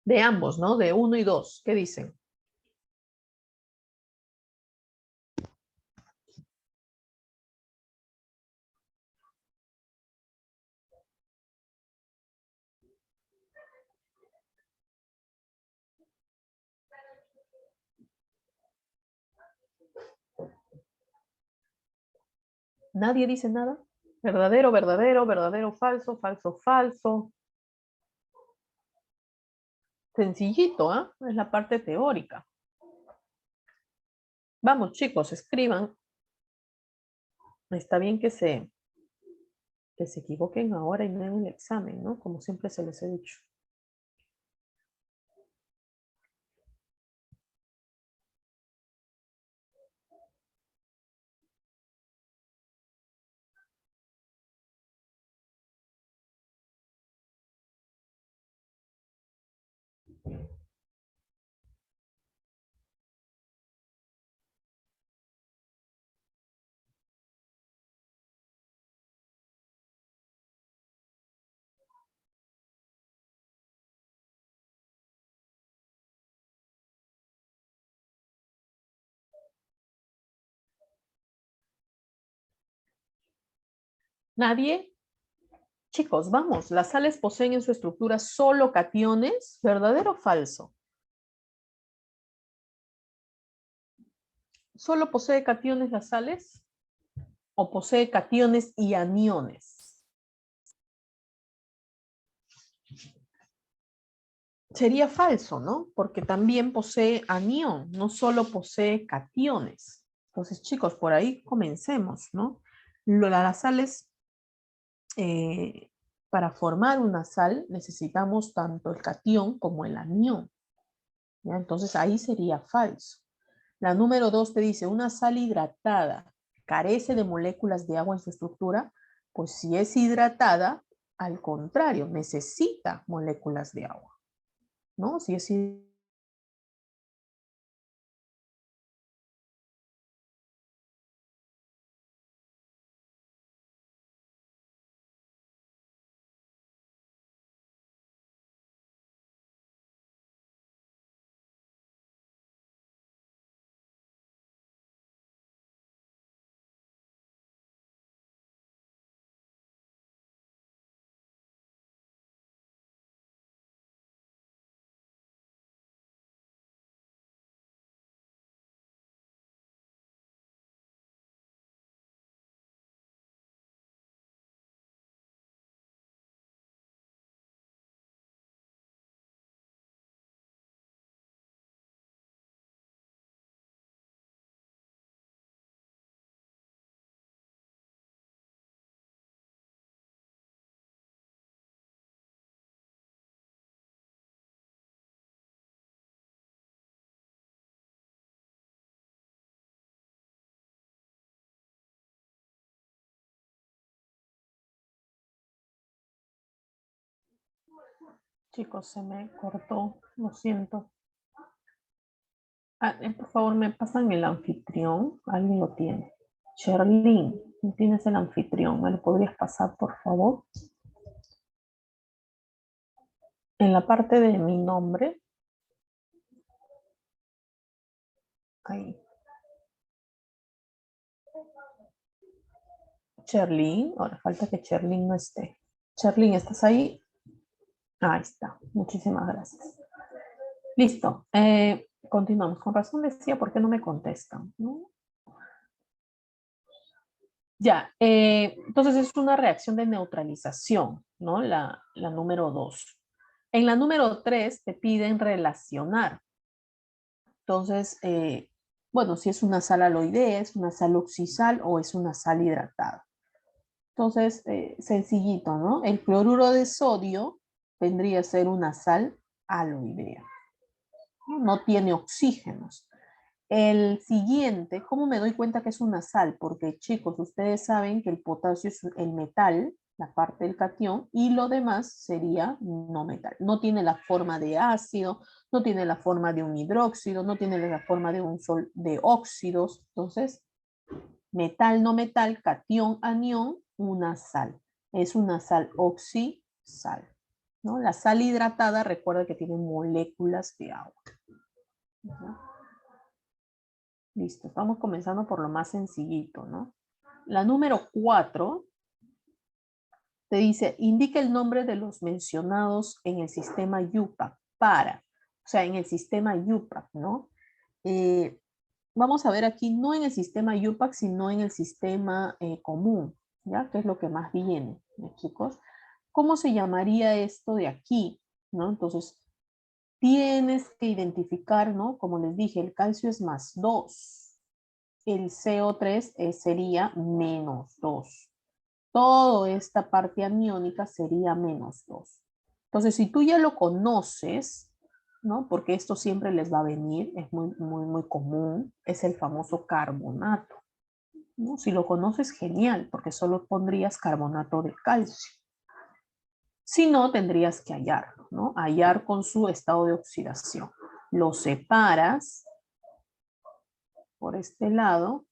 De ambos, ¿no? De 1 y 2. ¿Qué dicen? ¿Nadie dice nada? Verdadero, verdadero, verdadero, falso, falso, falso. Sencillito, ¿ah? Es la parte teórica. Vamos, chicos, escriban. Está bien que se equivoquen ahora y no en el examen, ¿no? Como siempre se les he dicho. ¿Nadie? Chicos, vamos. ¿Las sales poseen en su estructura solo cationes? ¿Verdadero o falso? ¿Solo posee cationes las sales? ¿O posee cationes y aniones? Sería falso, ¿no? Porque también posee anión, no solo posee cationes. Entonces, chicos, por ahí comencemos, ¿no? Las sales, eh, para formar una sal necesitamos tanto el catión como el anión, ¿ya? Entonces ahí sería falso. La número 2 te dice, una sal hidratada carece de moléculas de agua en su estructura, pues si es hidratada, al contrario, necesita moléculas de agua, ¿no? Si es Chicos, se me cortó, lo siento. Por favor, me pasan el anfitrión. Alguien lo tiene. Sherlyn, ¿tienes el anfitrión? ¿Me lo podrías pasar, por favor? En la parte de mi nombre. Ahí. Sherlyn, ahora falta que Sherlyn no esté. Sherlyn, ¿estás ahí? Ahí está. Muchísimas gracias. Listo. Continuamos. Con razón decía, ¿por qué no me contestan? ¿No? Ya, entonces es una reacción de neutralización, ¿no? La número 2. En la número 3 te piden relacionar. Entonces, bueno, si es una sal aloidea, es una sal oxisal o es una sal hidratada. Entonces, sencillito, ¿no? El cloruro de sodio vendría a ser una sal aloidea. No tiene oxígenos. El siguiente, ¿cómo me doy cuenta que es una sal? Porque chicos, ustedes saben que el potasio es el metal, la parte del catión, y lo demás sería no metal. No tiene la forma de ácido, no tiene la forma de un hidróxido, no tiene la forma de un sol de óxidos. Entonces, metal, no metal, catión, anión, una sal. Es una sal oxisal, ¿no? La sal hidratada, recuerda que tiene moléculas de agua. ¿No? Listo, estamos comenzando por lo más sencillito, ¿no? La número 4 te dice, indica el nombre de los mencionados en el sistema UPAC para, o sea, en el sistema UPAC, ¿no? Vamos a ver aquí, no en el sistema UPAC, sino en el sistema común, ¿ya? Que es lo que más viene, ¿no, chicos? ¿Cómo se llamaría esto de aquí? ¿No? Entonces, tienes que identificar, ¿no? Como les dije, el calcio es más 2. El CO3 sería menos 2. Toda esta parte aniónica sería menos 2. Entonces, si tú ya lo conoces, ¿no? Porque esto siempre les va a venir, es muy, muy, muy común, es el famoso carbonato, ¿no? Si lo conoces, genial, porque solo pondrías carbonato de calcio. Si no, tendrías que hallarlo, ¿no? Hallar con su estado de oxidación. Lo separas por este lado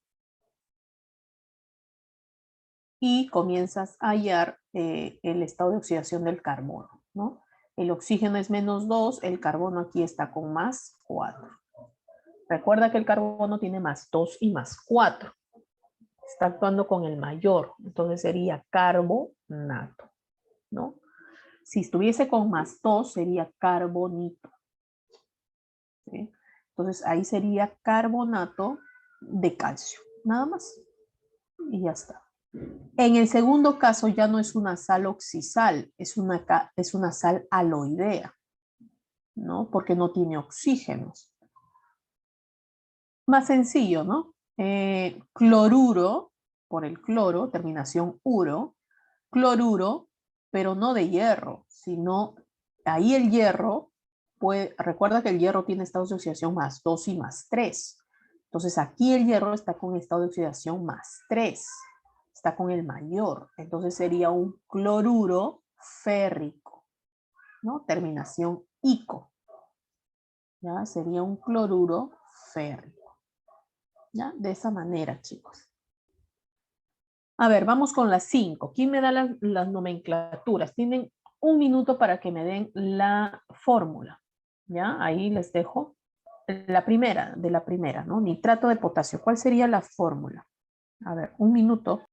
y comienzas a hallar el estado de oxidación del carbono, ¿no? El oxígeno es menos 2, el carbono aquí está con más 4. Recuerda que el carbono tiene más 2 y más 4. Está actuando con el mayor, entonces sería carbonato, ¿no? Si estuviese con más 2 sería carbonito. ¿Sí? Entonces ahí sería carbonato de calcio, nada más. Y ya está. En el segundo caso ya no es una sal oxisal, es una sal aloidea, ¿no? Porque no tiene oxígenos. Más sencillo, ¿no? Cloruro, por el cloro, terminación uro, cloruro, pero no de hierro, sino ahí el hierro, recuerda que el hierro tiene estados de oxidación más 2 y más 3. Entonces aquí el hierro está con estado de oxidación más 3. Está con el mayor. Entonces sería un cloruro férrico, ¿no? Terminación ico. ¿Ya? Sería un cloruro férrico. ¿Ya? De esa manera, chicos. A ver, vamos con las 5. ¿Quién me da las nomenclaturas? Tienen un minuto para que me den la fórmula. ¿Ya? Ahí les dejo. De la primera, ¿no? Nitrato de potasio. ¿Cuál sería la fórmula? A ver, un minuto.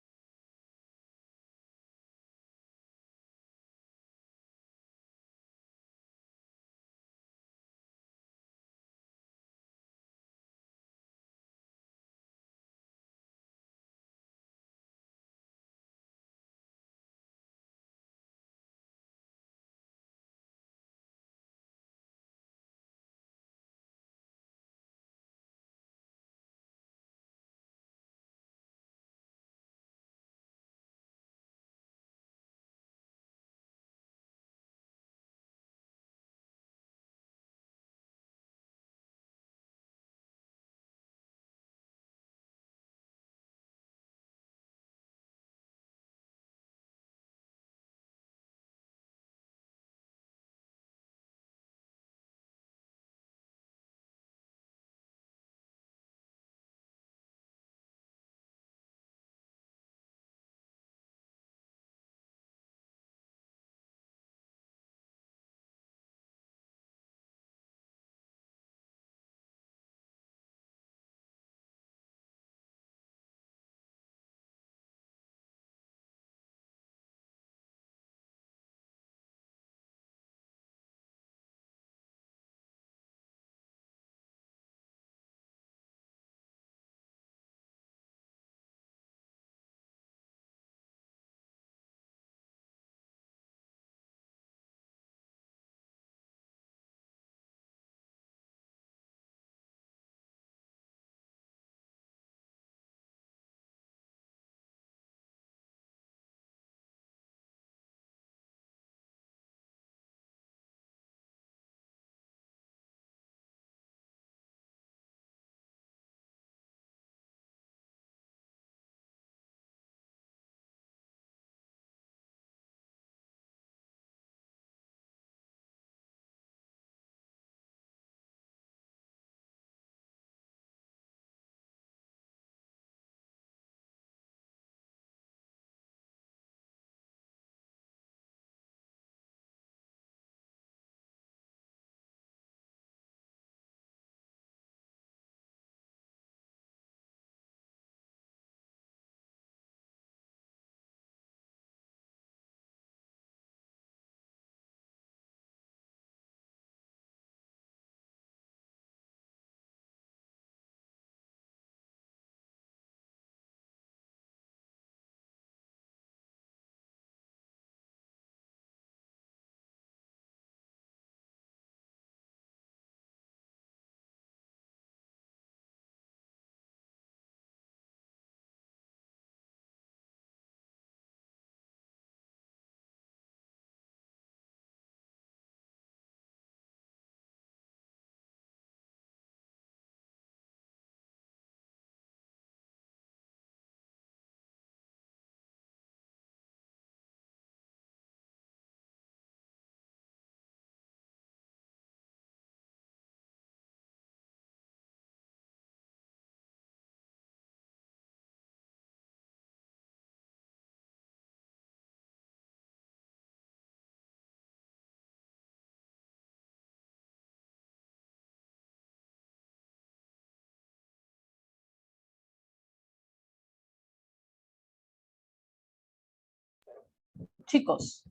Chicos,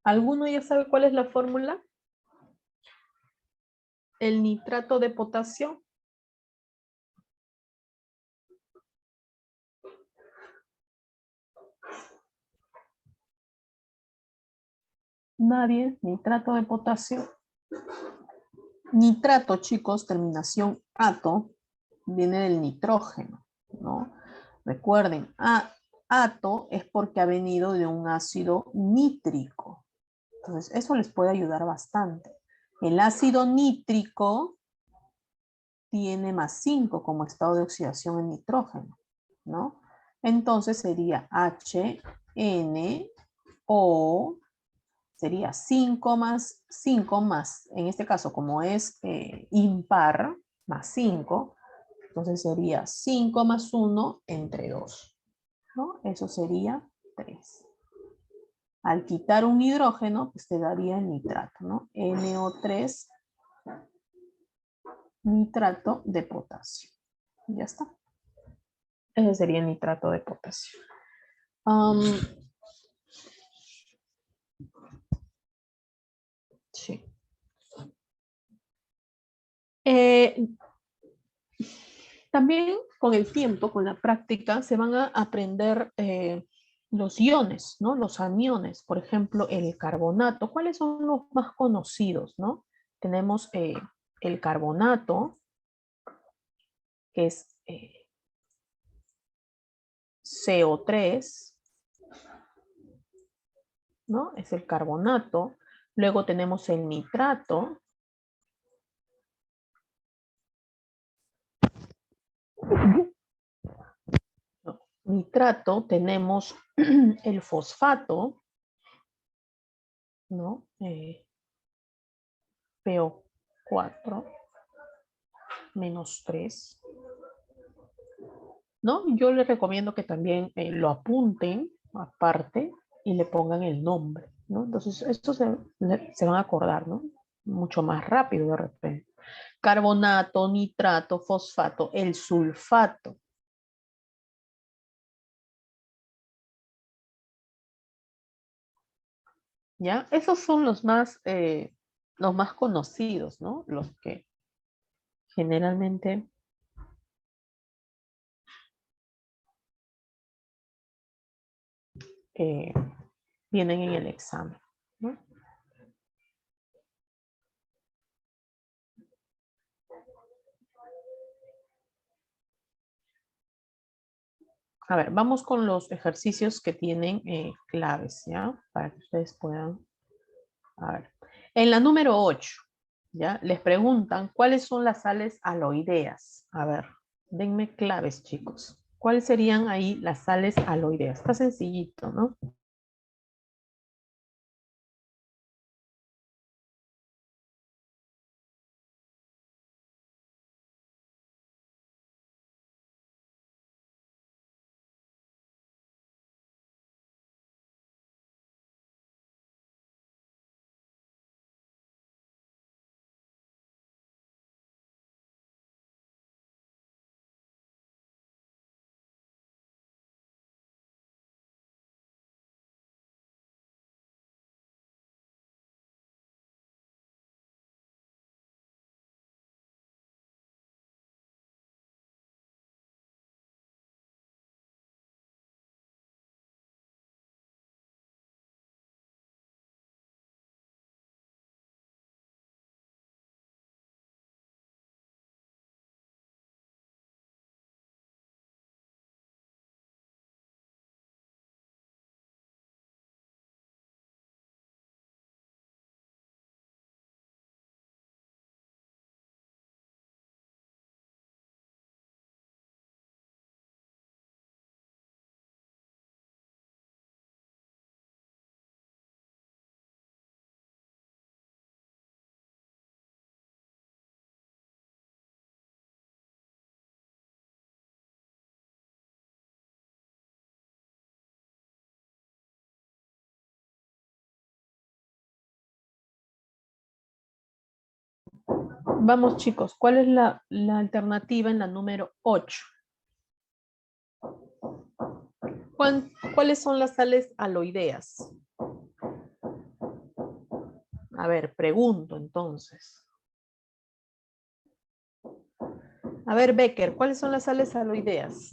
¿alguno ya sabe cuál es la fórmula? El nitrato de potasio. Nadie, nitrato de potasio. Nitrato, chicos, terminación ato, viene del nitrógeno, ¿no? Recuerden, ato es porque ha venido de un ácido nítrico. Entonces, eso les puede ayudar bastante. El ácido nítrico tiene +5 como estado de oxidación en nitrógeno, ¿no? Entonces sería HNO, sería 5 más 5 más, en este caso como es impar, +5, entonces sería 5 más 1 entre 2, ¿no? Eso sería 3. Al quitar un hidrógeno, pues te daría el nitrato, ¿no? NO3, nitrato de potasio. Ya está. Ese sería el nitrato de potasio. Sí. También con el tiempo, con la práctica, se van a aprender los iones, ¿no? Los aniones, por ejemplo, el carbonato. ¿Cuáles son los más conocidos, no? Tenemos el carbonato, que es CO3, ¿no? Es el carbonato. Luego tenemos el nitrato. No, nitrato, tenemos el fosfato, ¿no? PO4 -3, ¿no? Yo les recomiendo que también lo apunten aparte y le pongan el nombre, ¿no? Entonces, esto se van a acordar, ¿no? Mucho más rápido de repente. Carbonato, nitrato, fosfato, el sulfato. ¿Ya? Esos son los más conocidos, ¿no? Los que generalmente vienen en el examen, ¿no? A ver, vamos con los ejercicios que tienen claves, ¿ya? Para que ustedes puedan... A ver. En la número 8, ¿ya? Les preguntan cuáles son las sales aloideas. A ver, denme claves, chicos. ¿Cuáles serían ahí las sales aloideas? Está sencillito, ¿no? Vamos, chicos, ¿cuál es la alternativa en la número 8? ¿Cuáles son las sales aloideas? A ver, pregunto entonces. A ver, Becker, ¿cuáles son las sales aloideas?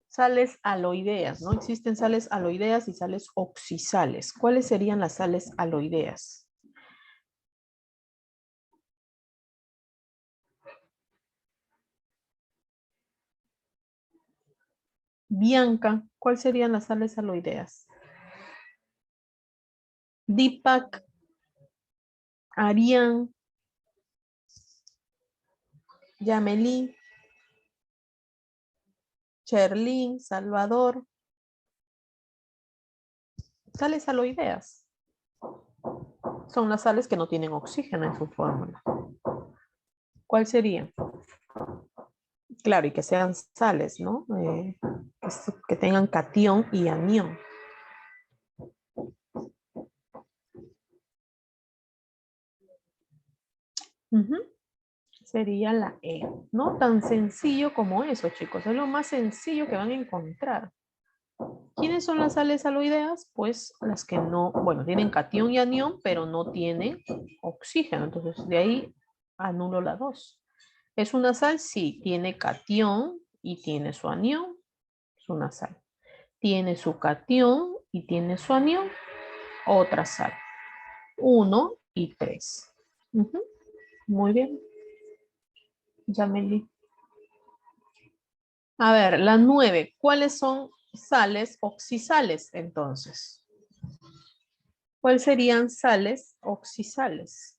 Sales aloideas, ¿no? Existen sales aloideas y sales oxisales. ¿Cuáles serían las sales aloideas? Bianca, ¿cuáles serían las sales aloideas? Deepak, Arián, Yameli, Cherlin, Salvador. Sales aloideas. Son las sales que no tienen oxígeno en su fórmula. ¿Cuál sería? Claro, y que sean sales, ¿no? Que tengan cation y anión. Ujú. Sería la E. No tan sencillo como eso, chicos. Es lo más sencillo que van a encontrar. ¿Quiénes son las sales aloideas? Pues las que no, bueno, tienen cation y anión, pero no tienen oxígeno. Entonces, de ahí anulo la 2. ¿Es una sal? Sí, tiene cation y tiene su anión. Es una sal. Tiene su cation y tiene su anión. Otra sal. 1 y 3. Ujú. Muy bien. Yameli. A ver, la 9. ¿Cuáles son sales oxisales entonces? ¿Cuáles serían sales oxisales?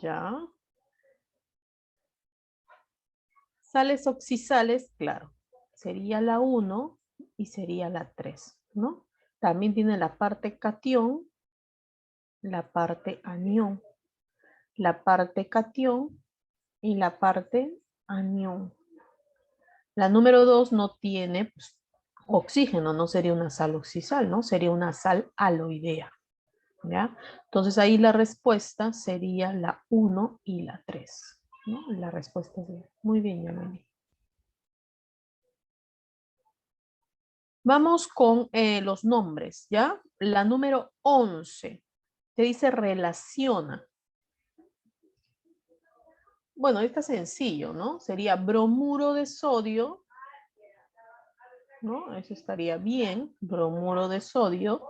Ya. Sales oxisales, claro. Sería la 1 y sería la 3, ¿no? También tiene la parte cation, la parte anión, la parte cation y la parte anión. La número 2 no tiene pues, oxígeno, no sería una sal oxisal, ¿no? Sería una sal aloidea, ¿ya? Entonces ahí la respuesta sería la 1 y la 3, ¿no? La respuesta es bien. Muy bien, Yameli. Vamos con los nombres, ¿ya? La número 11 te dice relaciona. Bueno, está sencillo, ¿no? Sería bromuro de sodio, ¿no? Eso estaría bien, bromuro de sodio.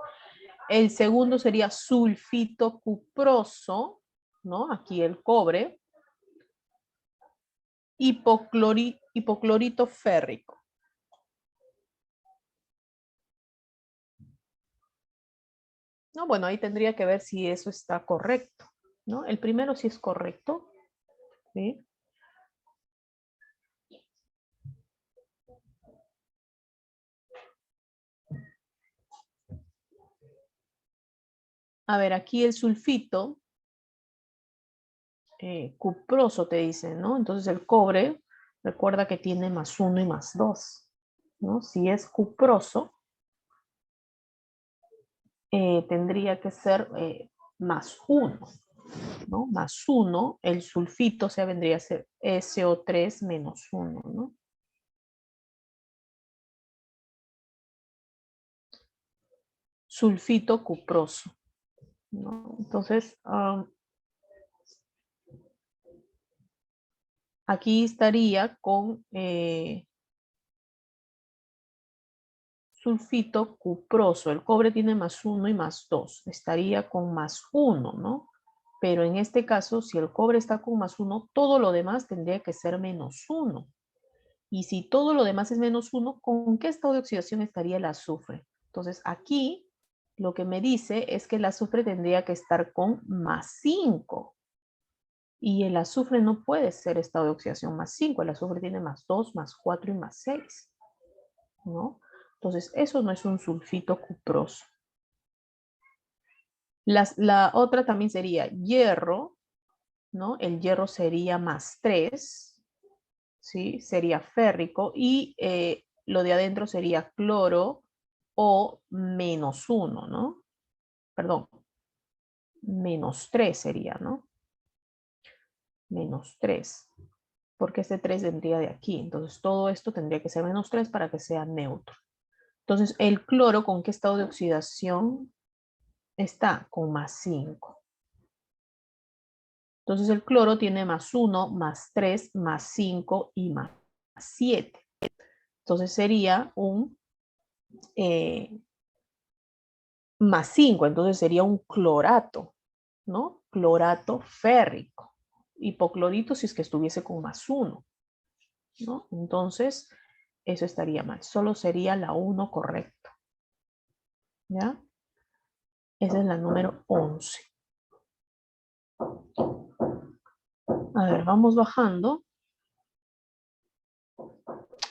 El segundo sería sulfito cuproso, ¿no? Aquí el cobre. Hipoclorito férrico. No, bueno, ahí tendría que ver si eso está correcto, ¿no? El primero sí es correcto. ¿sí? A ver, aquí el sulfito cuproso te dicen, ¿no? Entonces el cobre, recuerda que tiene +1 y +2, ¿no? Si es cuproso, tendría que ser +1, ¿no? +1, el sulfito, o sea, vendría a ser SO3 -1, ¿no? Sulfito cuproso, ¿no? Entonces, aquí estaría con sulfito cuproso. El cobre tiene +1 y +2. Estaría con +1, ¿no? Pero en este caso, si el cobre está con +1, todo lo demás tendría que ser -1. Y si todo lo demás es -1, ¿con qué estado de oxidación estaría el azufre? Entonces aquí lo que me dice es que el azufre tendría que estar con +5. Y el azufre no puede ser estado de oxidación +5. El azufre tiene +2, +4 y +6, ¿no? Entonces eso no es un sulfito cuproso. La otra también sería hierro, ¿no? El hierro sería +3, ¿sí? Sería férrico y lo de adentro sería cloro o -1, ¿no? Perdón, -3 sería, ¿no? -3, porque este 3 vendría de aquí. Entonces todo esto tendría que ser -3 para que sea neutro. Entonces el cloro, ¿con qué estado de oxidación está? Con +5. Entonces el cloro tiene +1, +3, +5 y +7. Entonces sería un +5, entonces sería un clorato, ¿no? Clorato férrico. Hipoclorito si es que estuviese con +1, ¿no? Entonces, eso estaría mal. Solo sería la 1 correcta, ¿ya? Esa es la número 11. A ver, vamos bajando.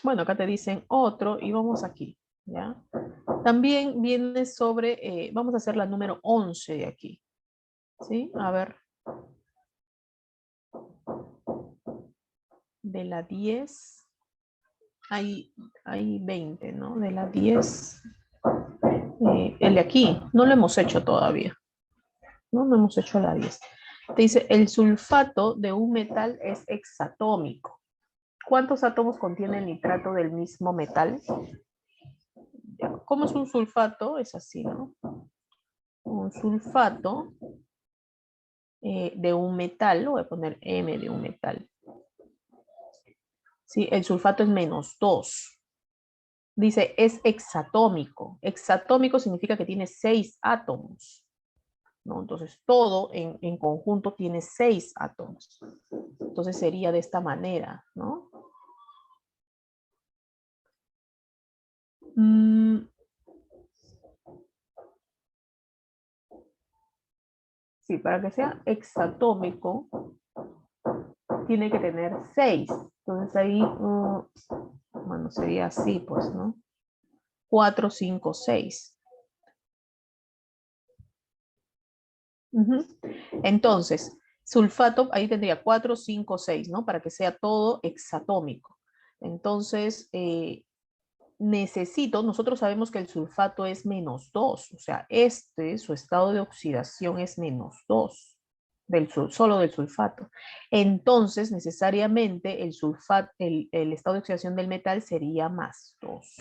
Bueno, acá te dicen otro y vamos aquí, ¿ya? También viene sobre, vamos a hacer la número 11 de aquí, ¿sí? A ver, de la 10 hay 20, ¿no? De la 10, el de aquí, no lo hemos hecho todavía, ¿no? No hemos hecho la 10. Te dice, el sulfato de un metal es hexatómico. ¿Cuántos átomos contiene el nitrato del mismo metal? ¿Cómo es un sulfato? Es así, ¿no? Un sulfato de un metal, voy a poner M de un metal. ¿Sí? El sulfato es -2. Dice, es hexatómico. Hexatómico significa que tiene 6 átomos, ¿no? Entonces, todo en conjunto tiene 6 átomos. Entonces, sería de esta manera, ¿no? Sí, para que sea hexatómico, tiene que tener 6. Entonces, ahí, bueno, sería así, pues, ¿no? 4, 5, 6. Entonces, sulfato, ahí tendría 4, 5, 6, ¿no? Para que sea todo hexatómico. Entonces, nosotros sabemos que el sulfato es -2, o sea, su estado de oxidación es -2, solo del sulfato. Entonces, necesariamente el estado de oxidación del metal sería +2,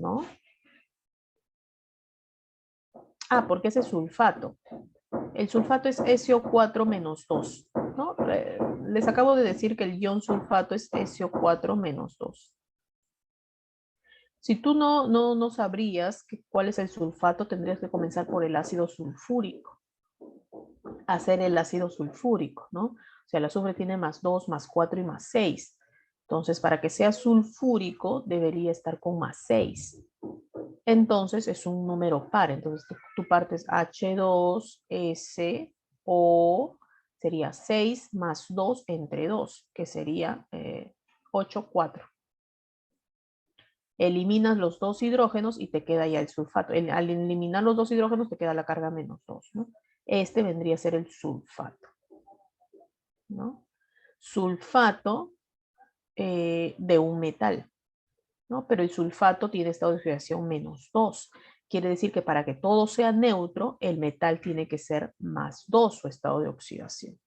¿no? Ah, porque ese sulfato. El sulfato es SO4 -2, ¿no? Les acabo de decir que el ion sulfato es SO4 -2. Si tú no sabrías cuál es el sulfato, tendrías que comenzar por el ácido sulfúrico, hacer el ácido sulfúrico, ¿no? O sea, el azufre tiene +2, +4 y +6. Entonces, para que sea sulfúrico, debería estar con +6. Entonces, es un número par. Entonces, tú partes H2, S, O, Sería 6 más 2 entre 2, que sería 8, 4. Eliminas los dos hidrógenos y te queda ya el sulfato. Al eliminar los dos hidrógenos te queda la carga menos 2, ¿no? Este vendría a ser el sulfato, ¿no? Sulfato de un metal, ¿no? Pero el sulfato tiene estado de oxidación menos 2. Quiere decir que para que todo sea neutro, el metal tiene que ser más 2 su estado de oxidación,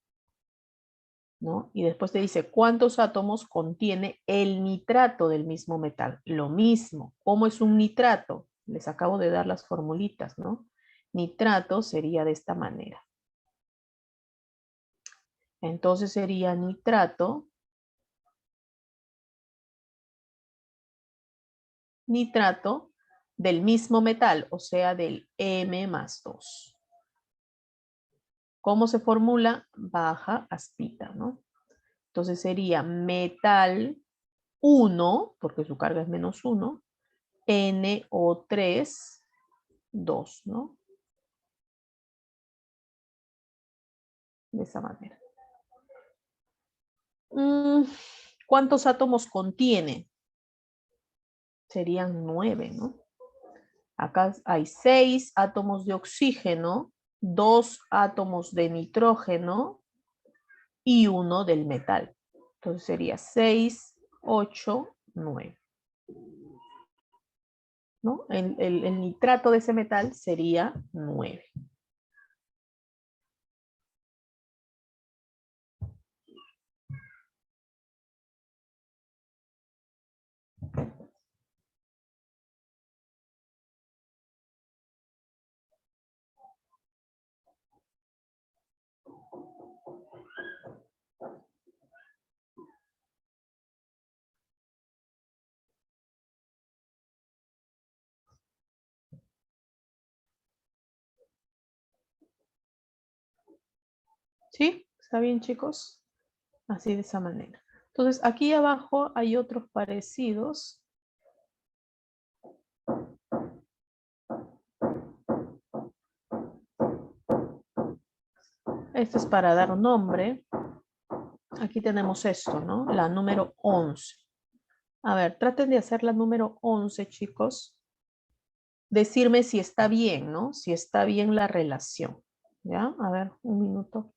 ¿no? Y después te dice cuántos átomos contiene el nitrato del mismo metal. Lo mismo. ¿Cómo es un nitrato? Les acabo de dar las formulitas, ¿no? Nitrato sería de esta manera. Entonces sería nitrato del mismo metal, o sea, del M más 2. ¿Cómo se formula? Baja aspita, ¿no? Entonces sería metal 1, porque su carga es menos 1, NO3, 2, ¿no? De esa manera. ¿Cuántos átomos contiene? Serían 9, ¿no? Acá hay 6 átomos de oxígeno, 2 átomos de nitrógeno y 1 del metal. Entonces sería 6, 8, 9. ¿No? El nitrato de ese metal sería 9. ¿Sí? ¿Está bien, chicos? Así de esa manera. Entonces, aquí abajo hay otros parecidos. Esto es para dar nombre. Aquí tenemos esto, ¿no? La número 11. A ver, traten de hacer la número 11, chicos. Decirme si está bien, ¿no? Si está bien la relación. ¿Ya? A ver, un minuto.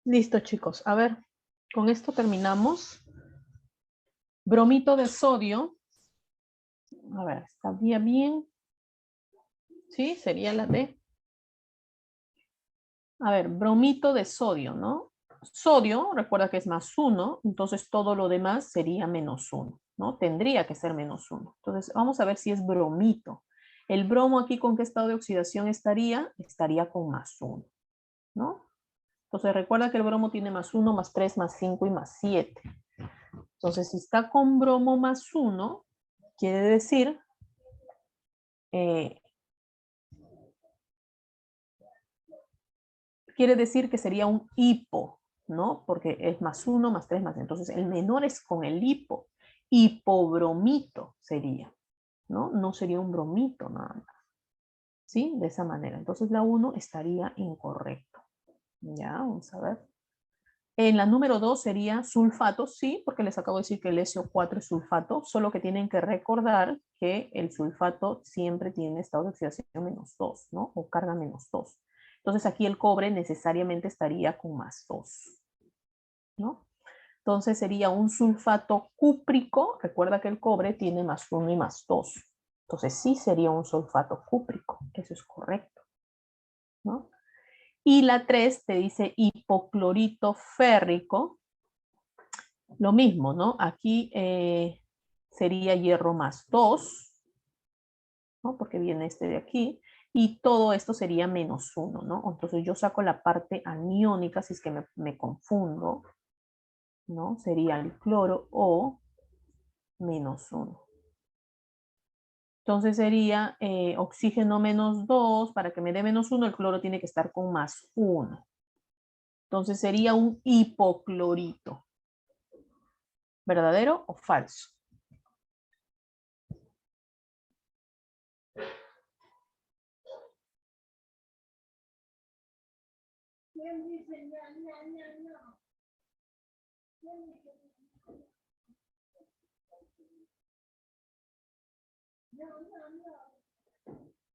Listo, chicos. A ver, con esto terminamos. Bromito de sodio. A ver, ¿está bien? Sí, sería la D. A ver, bromito de sodio, ¿no? Sodio, recuerda que es +1, entonces todo lo demás sería -1, ¿no? Tendría que ser -1. Entonces, vamos a ver si es bromito. El bromo aquí, ¿con qué estado de oxidación estaría? Estaría con +1, ¿no? Entonces, recuerda que el bromo tiene +1, +3, +5 y +7. Entonces, si está con bromo +1, quiere decir eh, que sería un hipo, ¿no? Porque es +1, +3, +. Entonces, el menor es con el hipo. Hipobromito sería, ¿no? No sería un bromito nada más. ¿Sí? De esa manera. Entonces, la 1 estaría incorrecto. Ya, vamos a ver. En la número 2 sería sulfato, sí, porque les acabo de decir que el SO4 es sulfato, solo que tienen que recordar que el sulfato siempre tiene estado de oxidación -2, ¿no? O carga -2. Entonces aquí el cobre necesariamente estaría con +2, ¿no? Entonces sería un sulfato cúprico, recuerda que el cobre tiene +1 y +2. Entonces sí sería un sulfato cúprico, eso es correcto, ¿no? Y la 3 te dice hipoclorito férrico, lo mismo, ¿no? Aquí sería hierro +2, ¿no? Porque viene este de aquí. Y todo esto sería -1, ¿no? Entonces yo saco la parte aniónica, si es que me confundo, ¿no? Sería el cloro o -1. Entonces sería oxígeno -2, para que me dé -1, el cloro tiene que estar con +1. Entonces sería un hipoclorito. ¿Verdadero o falso?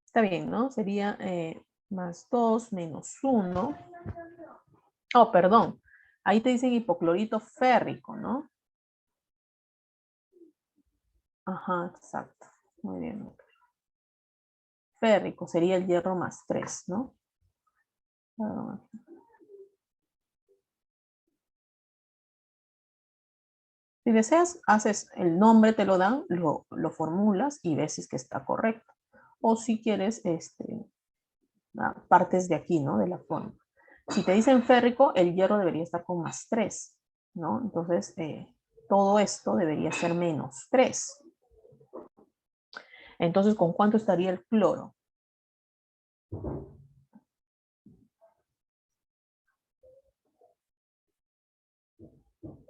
Está bien, ¿no? Sería +2 -1. Oh, perdón. Ahí te dicen hipoclorito férrico, ¿no? Ajá, exacto. Muy bien. Férrico sería el hierro +3, ¿no? Perdón. Si deseas, haces el nombre, te lo dan, lo formulas y ves si es que está correcto. O si quieres, partes de aquí, ¿no? De la forma. Si te dicen férrico, el hierro debería estar con +3, ¿no? Entonces, todo esto debería ser -3. Entonces, ¿con cuánto estaría el cloro?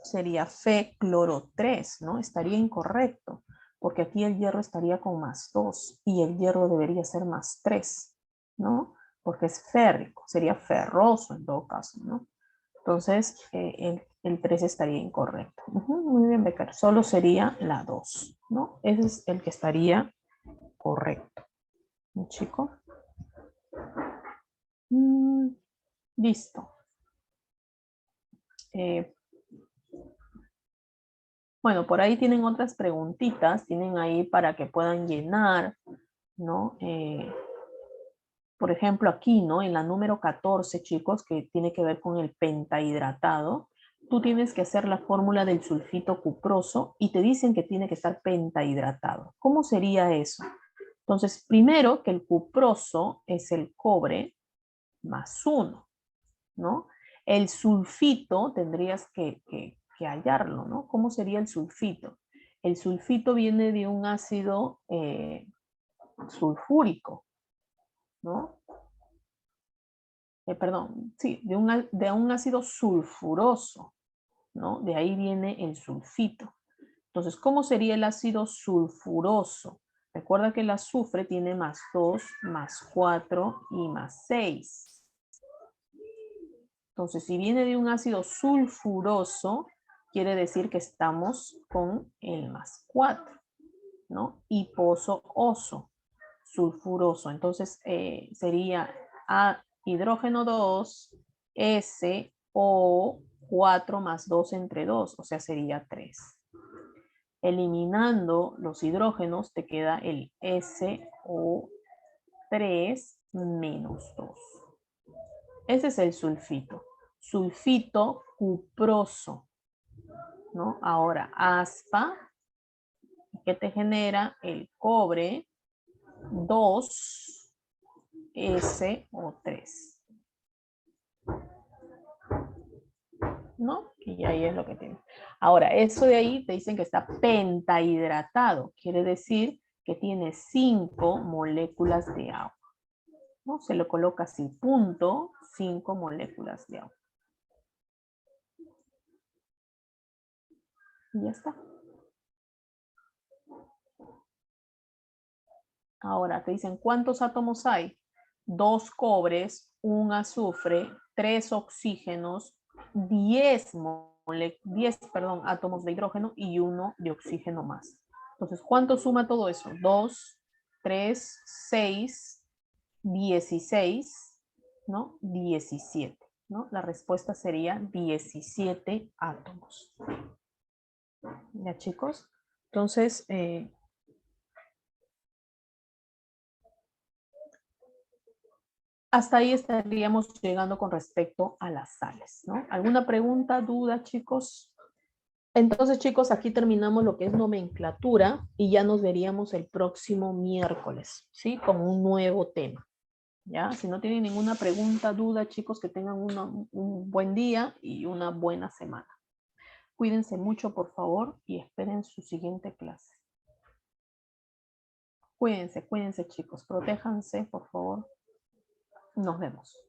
Sería Fe cloro 3, ¿no? Estaría incorrecto, porque aquí el hierro estaría con +2 y el hierro debería ser +3, ¿no? Porque es férrico, sería ferroso en todo caso, ¿no? Entonces, el 3 estaría incorrecto. Muy bien, Becker. Solo sería la 2, ¿no? Ese es el que estaría correcto. ¿Un chico? Listo. Bueno, por ahí tienen otras preguntitas, tienen ahí para que puedan llenar, ¿no? Por ejemplo, aquí, ¿no? En la número 14, chicos, que tiene que ver con el pentahidratado, tú tienes que hacer la fórmula del sulfito cuproso y te dicen que tiene que estar pentahidratado. ¿Cómo sería eso? Entonces, primero que el cuproso es el cobre +1, ¿no? El sulfito tendrías que hallarlo, ¿no? ¿Cómo sería el sulfito? El sulfito viene de un ácido sulfúrico, ¿no? Perdón, sí, de un ácido sulfuroso, ¿no? De ahí viene el sulfito. Entonces, ¿cómo sería el ácido sulfuroso? Recuerda que el azufre tiene +2, +4 y +6. Entonces, si viene de un ácido sulfuroso, quiere decir que estamos con el +4, ¿no? Hiposo-oso, sulfuroso. Entonces, sería A, hidrógeno 2, S, o 4 más 2 entre 2, o sea, sería 3. Eliminando los hidrógenos, te queda el SO3 menos 2. Ese es el sulfito. Sulfito cuproso, ¿no? Ahora, aspa, que te genera el cobre 2SO3. ¿No? Y ahí es lo que tiene. Ahora, eso de ahí te dicen que está pentahidratado. Quiere decir que tiene 5 moléculas de agua. ¿No? Se lo coloca así, punto, 5 moléculas de agua. Y ya está. Ahora te dicen, ¿cuántos átomos hay? 2 cobres, 1 azufre, 3 oxígenos, 10 átomos de hidrógeno y 1 de oxígeno más. Entonces, ¿cuánto suma todo eso? 2, 3, 6, 16, ¿no? 17, ¿no? La respuesta sería 17 átomos. ¿Ya, chicos? Entonces, hasta ahí estaríamos llegando con respecto a las sales, ¿no? ¿Alguna pregunta, duda, chicos? Entonces, chicos, aquí terminamos lo que es nomenclatura y ya nos veríamos el próximo miércoles, ¿sí? Con un nuevo tema, ¿ya? Si no tienen ninguna pregunta, duda, chicos, que tengan un buen día y una buena semana. Cuídense mucho, por favor, y esperen su siguiente clase. Cuídense, chicos. Protéjanse, por favor. Nos vemos.